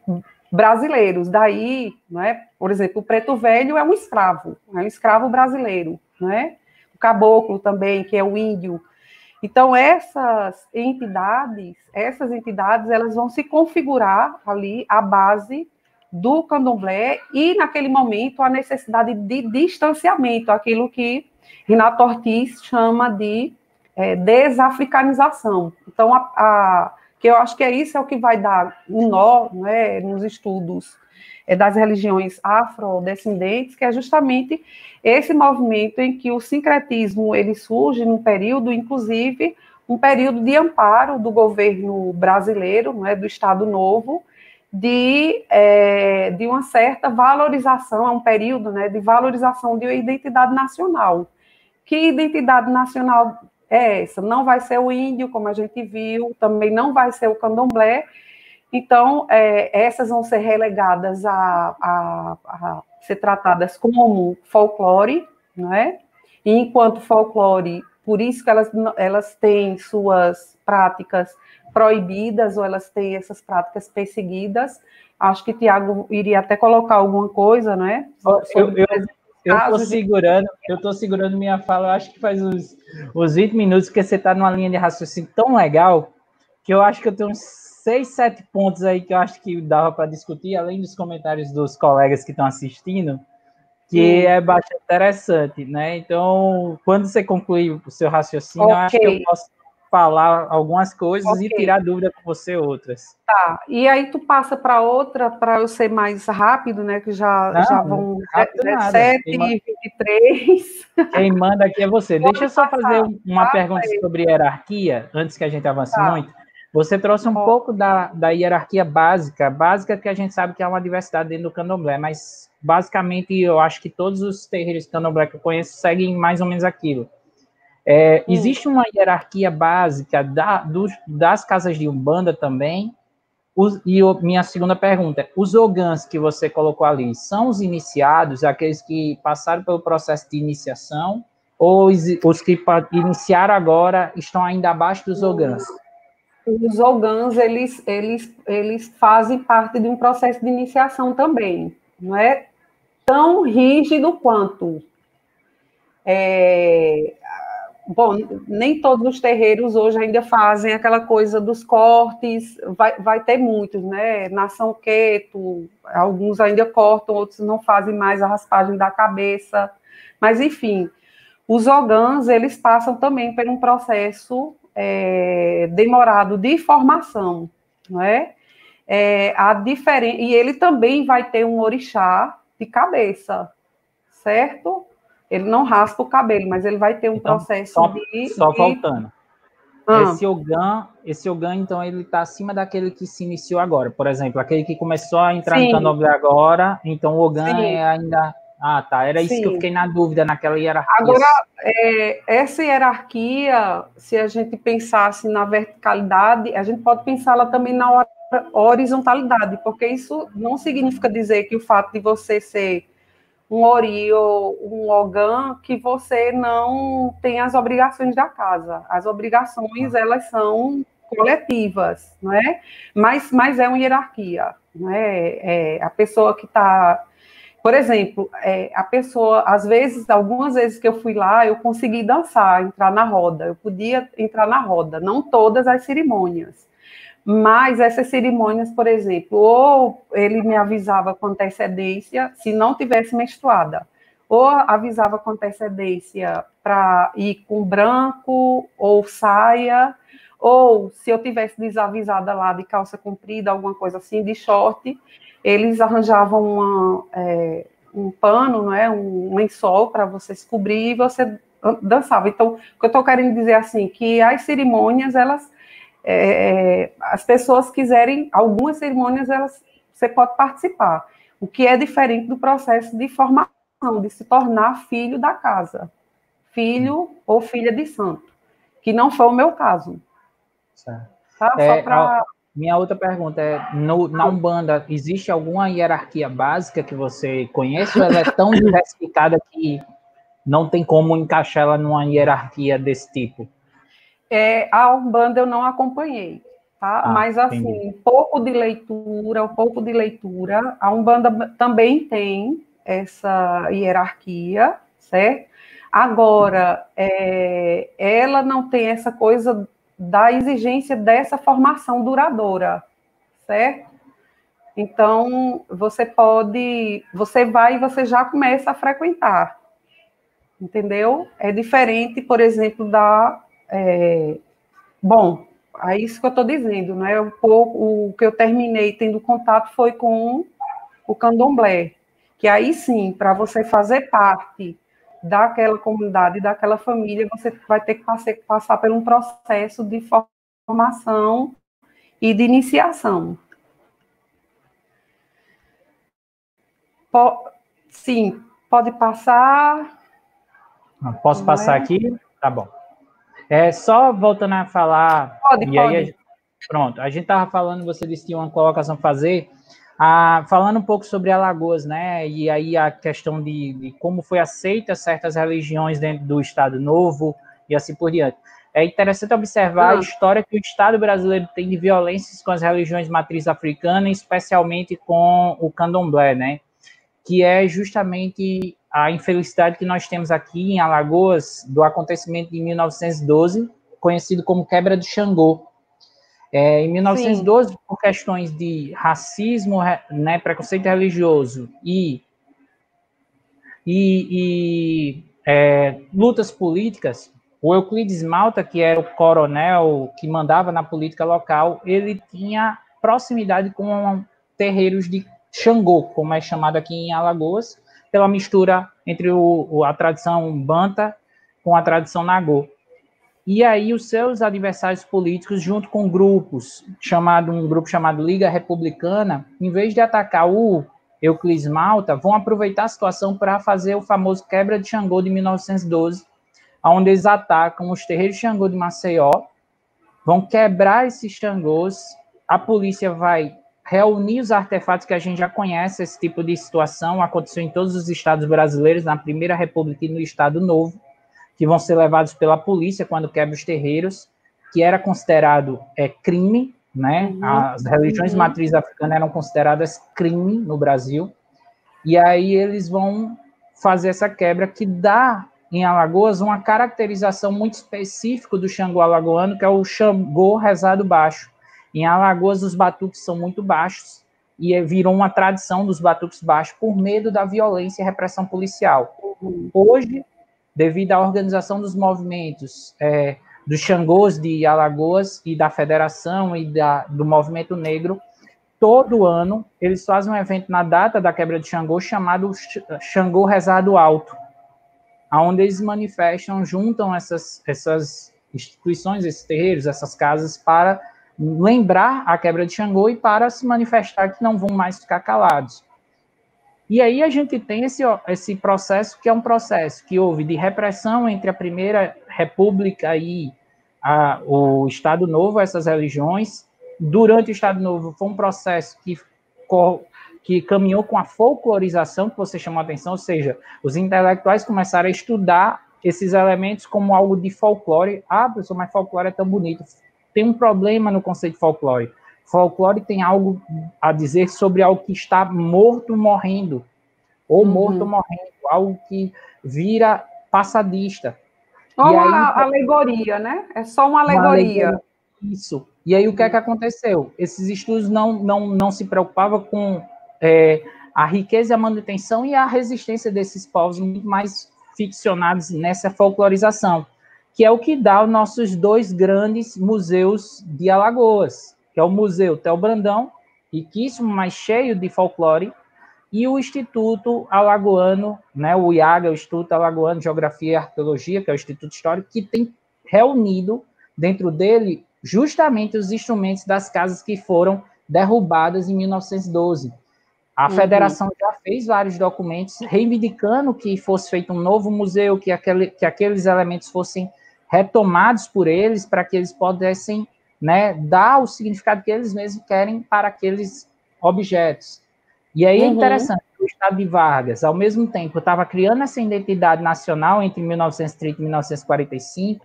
brasileiros. Daí, não é? Por exemplo, o Preto Velho é um escravo brasileiro, não é? O caboclo também, que é o índio. Então, essas entidades, elas vão se configurar ali à base do candomblé e, naquele momento, a necessidade de distanciamento, aquilo que Renato Ortiz chama de desafricanização. Então, que eu acho que isso é o que vai dar um nó, né, nos estudos das religiões afrodescendentes, que é justamente esse movimento em que o sincretismo ele surge num período, inclusive, um período de amparo do governo brasileiro, né, do Estado Novo, de uma certa valorização, é um período, né, de valorização de uma identidade nacional. Que identidade nacional é essa? Não vai ser o índio, como a gente viu, também não vai ser o candomblé. Então, essas vão ser relegadas a ser tratadas como folclore, não é? E enquanto folclore, por isso que elas têm suas práticas proibidas, ou elas têm essas práticas perseguidas. Acho que Tiago iria até colocar alguma coisa, não é? Eu tô segurando minha fala, eu acho que faz uns 20 minutos, porque você está numa linha de raciocínio tão legal, que eu acho que eu tenho uns 6, 7 pontos aí que eu acho que dava para discutir, além dos comentários dos colegas que estão assistindo, que é bastante interessante, né? Então, quando você concluir o seu raciocínio, eu acho que eu posso falar algumas coisas e tirar dúvida com você outras. Tá, e aí tu passa para outra, para eu ser mais rápido, né, que já vão 7h23. Quem manda aqui é você. Deixa eu só fazer uma pergunta sobre hierarquia, antes que a gente avance muito. Você trouxe um pouco da hierarquia básica que a gente sabe que é uma diversidade dentro do candomblé, mas basicamente eu acho que todos os terreiros de candomblé que eu conheço seguem mais ou menos aquilo. Existe uma hierarquia básica das casas de Umbanda também? Minha segunda pergunta, os ogãs que você colocou ali, são os iniciados, aqueles que passaram pelo processo de iniciação, ou os que iniciaram agora estão ainda abaixo dos ogãs? Os ogãs, eles fazem parte de um processo de iniciação também. Não é tão rígido quanto. Bom, nem todos os terreiros hoje ainda fazem aquela coisa dos cortes, vai ter muitos, né? Nação Queto, alguns ainda cortam, outros não fazem mais a raspagem da cabeça. Mas, enfim, os ogãs, eles passam também por um processo demorado de formação, não é? E ele também vai ter um orixá de cabeça, certo? Ele não raspa o cabelo, mas ele vai ter um processo voltando. Esse ogã, então, ele está acima daquele que se iniciou agora. Por exemplo, aquele que começou a entrar no candomblé agora, então o ogã é ainda... Ah, tá. Era isso que eu fiquei na dúvida, naquela hierarquia. Agora, essa hierarquia, se a gente pensasse na verticalidade, a gente pode pensá-la também na horizontalidade, porque isso não significa dizer que o fato de você ser um ori ou um ogã, que você não tem as obrigações da casa. As obrigações, elas são coletivas, não é? Mas é uma hierarquia, não é? A pessoa que está... Por exemplo, a pessoa, às vezes, algumas vezes que eu fui lá, eu consegui dançar, entrar na roda. Eu podia entrar na roda, não todas as cerimônias. Mas essas cerimônias, por exemplo, ou ele me avisava com antecedência, se não tivesse menstruada, ou avisava com antecedência para ir com branco ou saia, ou se eu tivesse desavisada lá de calça comprida, alguma coisa assim, de short, eles arranjavam um pano, não é? Um lençol para você se cobrir e você dançava. Então, o que eu estou querendo dizer assim, que as cerimônias, elas... as pessoas quiserem, algumas cerimônias, você pode participar, o que é diferente do processo de formação, de se tornar filho da casa, filho ou filha de santo, que não foi o meu caso. Certo. Tá? Minha outra pergunta é, na Umbanda, existe alguma hierarquia básica que você conhece, ou ela é tão diversificada que não tem como encaixar ela numa hierarquia desse tipo? A Umbanda eu não acompanhei, tá? Mas, assim, um pouco de leitura, a Umbanda também tem essa hierarquia, certo? Agora, ela não tem essa coisa da exigência dessa formação duradoura, certo? Então, você vai e você já começa a frequentar, entendeu? É diferente, por exemplo, bom, é isso que eu estou dizendo, né? O que eu terminei tendo contato foi com o candomblé, que aí sim, para você fazer parte daquela comunidade, daquela família, você vai ter que passar por um processo de formação e de iniciação. Sim, pode passar. Posso passar aqui? Tá bom. Só voltando a falar... Pode. Aí, pronto, a gente estava falando, você disse que tinha uma colocação a fazer, falando um pouco sobre Alagoas, né? E aí a questão de como foi aceita certas religiões dentro do Estado Novo e assim por diante. É interessante observar a história que o Estado brasileiro tem de violências com as religiões matriz africana, especialmente com o candomblé, né? Que é justamente a infelicidade que nós temos aqui em Alagoas do acontecimento de 1912, conhecido como Quebra de Xangô. Em 1912, sim, por questões de racismo, né, preconceito religioso e lutas políticas, o Euclides Malta, que era o coronel que mandava na política local, ele tinha proximidade com terreiros de Xangô, como é chamado aqui em Alagoas, pela mistura entre a tradição Banta com a tradição Nagô. E aí os seus adversários políticos, junto com um grupo chamado Liga Republicana, em vez de atacar o Euclides Malta, vão aproveitar a situação para fazer o famoso Quebra de Xangô de 1912, onde eles atacam os terreiros de Xangô de Maceió, vão quebrar esses Xangôs, a polícia vai reunir os artefatos que a gente já conhece, esse tipo de situação aconteceu em todos os estados brasileiros, na Primeira República e no Estado Novo, que vão ser levados pela polícia quando quebra os terreiros, que era considerado crime, né? As religiões matrizes africanas eram consideradas crime no Brasil, e aí eles vão fazer essa quebra que dá em Alagoas uma caracterização muito específica do Xangô alagoano, que é o Xangô rezado baixo. Em Alagoas os batuques são muito baixos, e virou uma tradição dos batuques baixos por medo da violência e repressão policial. Hoje, devido à organização dos movimentos dos Xangôs de Alagoas e da Federação e do Movimento Negro, todo ano eles fazem um evento na data da quebra de Xangô chamado Xangô Rezado Alto, onde eles manifestam, juntam essas instituições, esses terreiros, essas casas, para lembrar a quebra de Xangô e para se manifestar que não vão mais ficar calados. E aí a gente tem esse processo, que é um processo que houve de repressão entre a Primeira República e o Estado Novo, essas religiões. Durante o Estado Novo foi um processo que caminhou com a folclorização, que você chamou a atenção, ou seja, os intelectuais começaram a estudar esses elementos como algo de folclore. Professor, mas folclore é tão bonito. Tem um problema no conceito de folclore. Folclore tem algo a dizer sobre algo que está morto morrendo, ou morto morrendo, algo que vira passadista. Ou uma alegoria, né? É só uma alegoria. Isso. E aí o que é que aconteceu? Esses estudos não se preocupavam com a riqueza, a manutenção e a resistência desses povos, muito mais ficcionados nessa folclorização, que é o que dá os nossos dois grandes museus de Alagoas, que é o Museu Theo Brandão, riquíssimo, mas cheio de folclore, e o Instituto Alagoano, né, o IAGA, o Instituto Alagoano de Geografia e Arqueologia, que é o Instituto Histórico, que tem reunido dentro dele justamente os instrumentos das casas que foram derrubadas em 1912. A federação já fez vários documentos reivindicando que fosse feito um novo museu, que aqueles elementos fossem retomados por eles, para que eles pudessem, né, dar o significado que eles mesmos querem para aqueles objetos. E aí é interessante, o Estado de Vargas, ao mesmo tempo, estava criando essa identidade nacional entre 1930 e 1945,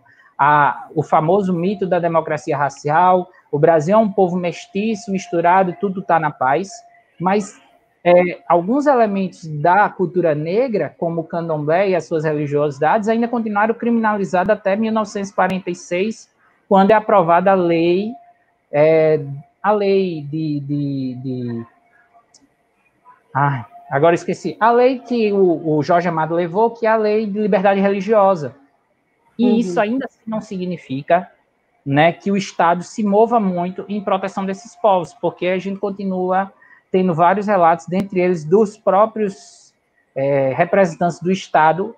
o famoso mito da democracia racial, o Brasil é um povo mestiço, misturado, tudo está na paz, mas alguns elementos da cultura negra, como o candomblé e as suas religiosidades, ainda continuaram criminalizados até 1946, quando é aprovada a lei agora esqueci, a lei que o Jorge Amado levou, que é a lei de liberdade religiosa. E isso ainda assim não significa, né, que o Estado se mova muito em proteção desses povos, porque a gente continua tendo vários relatos, dentre eles dos próprios representantes do Estado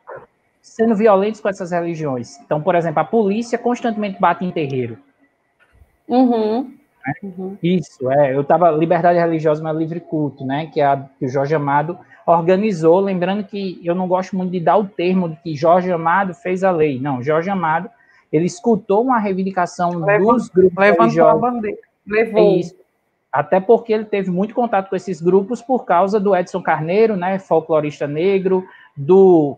sendo violentos com essas religiões. Então, por exemplo, a polícia constantemente bate em terreiro. Isso, liberdade religiosa, mas livre culto, né, que o Jorge Amado organizou, lembrando que eu não gosto muito de dar o termo de que Jorge Amado fez a lei. Não, Jorge Amado, ele escutou uma reivindicação dos grupos religiosos. A bandeira. Levou. Isso. Até porque ele teve muito contato com esses grupos por causa do Edson Carneiro, né, folclorista negro, de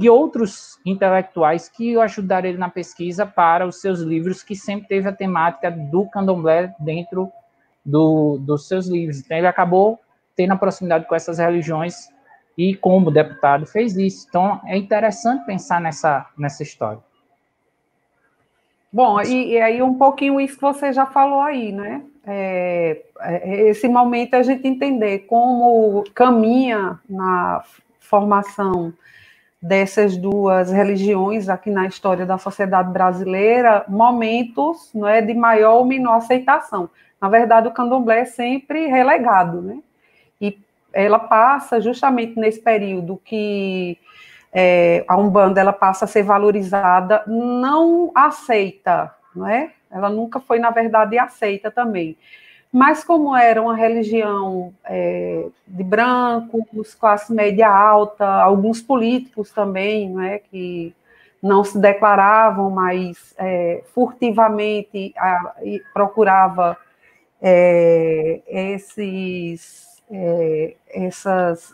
outros intelectuais que ajudaram ele na pesquisa para os seus livros, que sempre teve a temática do candomblé dentro dos seus livros. Então, ele acabou tendo a proximidade com essas religiões e, como deputado, fez isso. Então, é interessante pensar nessa história. Bom, e aí um pouquinho isso que você já falou aí, né? Esse momento a gente entender como caminha na formação dessas duas religiões aqui na história da sociedade brasileira, momentos, não é, de maior ou menor aceitação. Na verdade, o candomblé é sempre relegado, né? E ela passa justamente nesse período que a Umbanda ela passa a ser valorizada, não aceita, não é? Ela nunca foi, na verdade, aceita também. Mas como era uma religião de brancos, classe média alta, alguns políticos também, não é, que não se declaravam, mas furtivamente procurava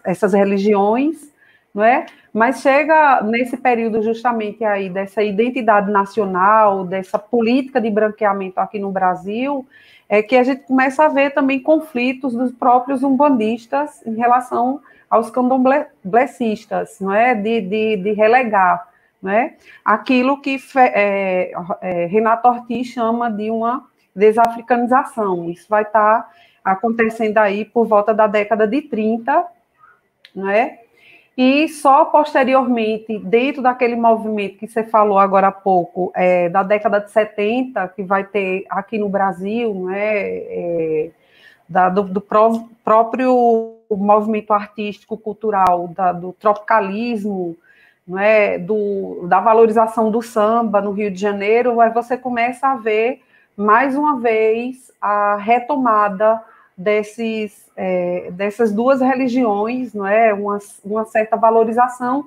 essas religiões, não é? Mas chega nesse período justamente aí dessa identidade nacional, dessa política de branqueamento aqui no Brasil, que a gente começa a ver também conflitos dos próprios umbandistas em relação aos candomblecistas, não é? De relegar, não é? Aquilo que Renato Ortiz chama de uma desafricanização. Isso vai estar acontecendo aí por volta da década de 30, não é? E só posteriormente, dentro daquele movimento que você falou agora há pouco, da década de 70, que vai ter aqui no Brasil, não é? Do próprio movimento artístico, cultural, do tropicalismo, não é? Da valorização do samba no Rio de Janeiro, aí você começa a ver, mais uma vez, a retomada dessas duas religiões, não é? Uma certa valorização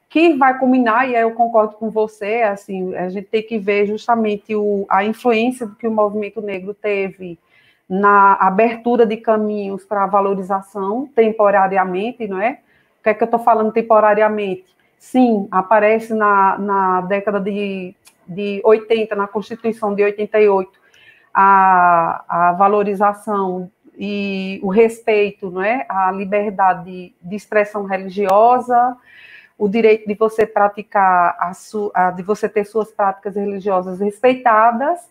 que vai culminar, e aí eu concordo com você, assim, a gente tem que ver justamente a influência que o movimento negro teve na abertura de caminhos para a valorização temporariamente, não é? O que é que eu estou falando temporariamente? Sim, aparece na década de 80, na Constituição de 88, a valorização e o respeito, não é? A liberdade de expressão religiosa, o direito de você praticar, de você ter suas práticas religiosas respeitadas,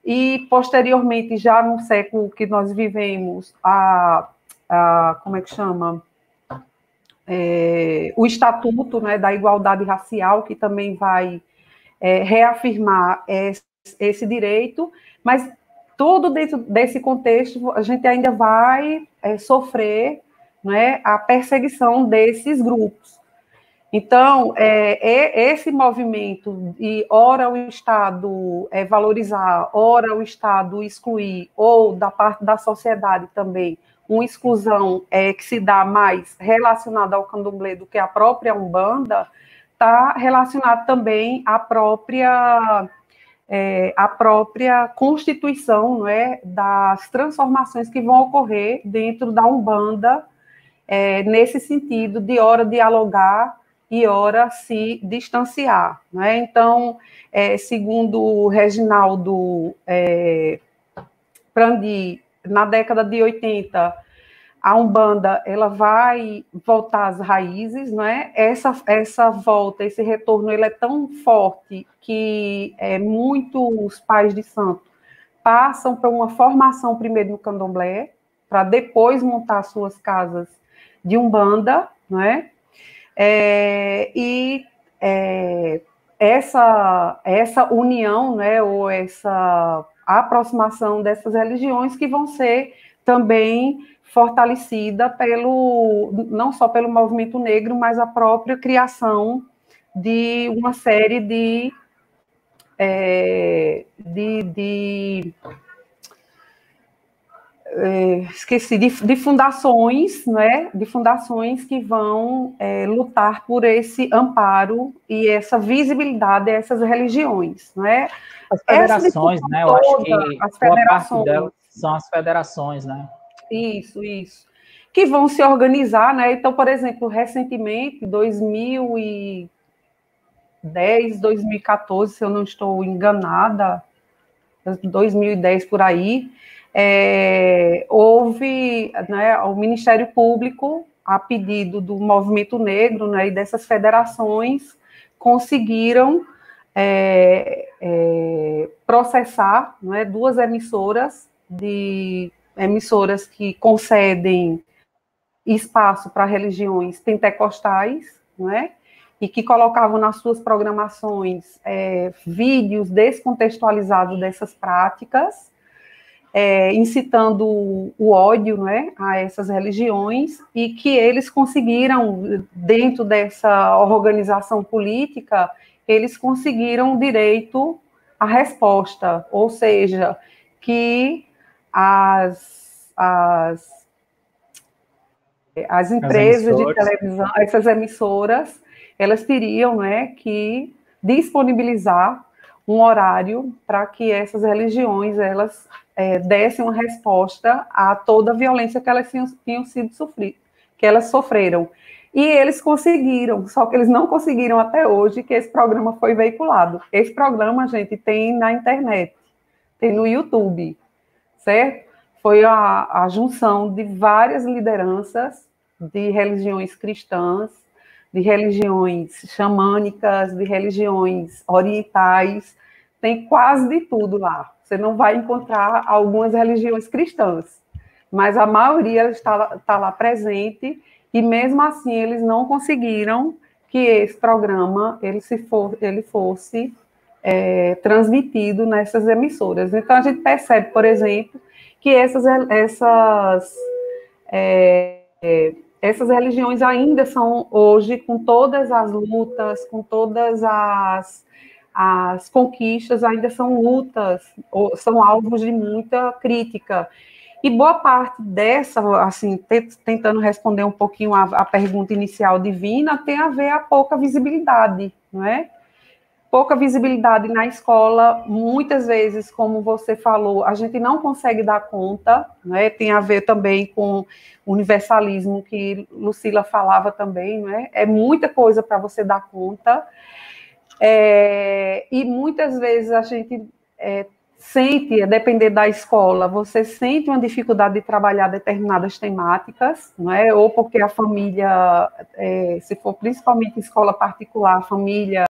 e posteriormente, já no século que nós vivemos, como é que chama? O Estatuto, né, da Igualdade Racial, que também vai reafirmar esse direito, mas tudo dentro desse contexto, a gente ainda vai sofrer, né, a perseguição desses grupos. Então, esse movimento de ora o Estado valorizar, ora o Estado excluir, ou da parte da sociedade também, uma exclusão que se dá mais relacionada ao candomblé do que a própria Umbanda, está relacionado também à própria constituição, não é, das transformações que vão ocorrer dentro da Umbanda, nesse sentido de ora dialogar e ora se distanciar. Não é? Então, segundo o Reginaldo Prandi na década de 80, a Umbanda ela vai voltar às raízes, não é? Essa volta, esse retorno, ele é tão forte que muitos pais de santo passam por uma formação primeiro no candomblé, para depois montar suas casas de Umbanda, não é? Essa união, né, ou essa aproximação dessas religiões que vão ser também fortalecida não só pelo movimento negro, mas a própria criação de uma série de fundações, né, de fundações que vão lutar por esse amparo e essa visibilidade dessas religiões, né? As federações, né? Eu acho que boa parte delas são as federações, né? Isso. Que vão se organizar, né? Então, por exemplo, recentemente, 2010, 2014, se eu não estou enganada, 2010 por aí, houve, né, o Ministério Público, a pedido do movimento negro, né, e dessas federações, conseguiram processar, né, duas emissoras que concedem espaço para religiões pentecostais, não é? E que colocavam nas suas programações vídeos descontextualizados dessas práticas, incitando o ódio, não é, a essas religiões, e que eles conseguiram, dentro dessa organização política, eles conseguiram direito à resposta, ou seja, que as empresas de televisão, essas emissoras, elas teriam, né, que disponibilizar um horário para que essas religiões elas dessem uma resposta a toda a violência que elas tinham sido que elas sofreram. E eles conseguiram, só que eles não conseguiram até hoje que esse programa foi veiculado. Esse programa, gente, tem na internet, tem no YouTube, certo? Foi a junção de várias lideranças de religiões cristãs, de religiões xamânicas, de religiões orientais, tem quase de tudo lá. Você não vai encontrar algumas religiões cristãs, mas a maioria está lá presente, e mesmo assim eles não conseguiram que esse programa ele fosse transmitido nessas emissoras. Então a gente percebe, por exemplo, que essas religiões ainda são, hoje, com todas as lutas, com todas as conquistas, ainda são lutas, são alvos de muita crítica. E boa parte dessa, assim, tentando responder um pouquinho a pergunta inicial divina, tem a ver a pouca visibilidade, não é? Pouca visibilidade na escola, muitas vezes, como você falou, a gente não consegue dar conta, né? Tem a ver também com o universalismo que Lucila falava também, né? É muita coisa para você dar conta, e muitas vezes a gente sente, a depender da escola, você sente uma dificuldade de trabalhar determinadas temáticas, não é? Ou porque a família, se for principalmente escola particular, a família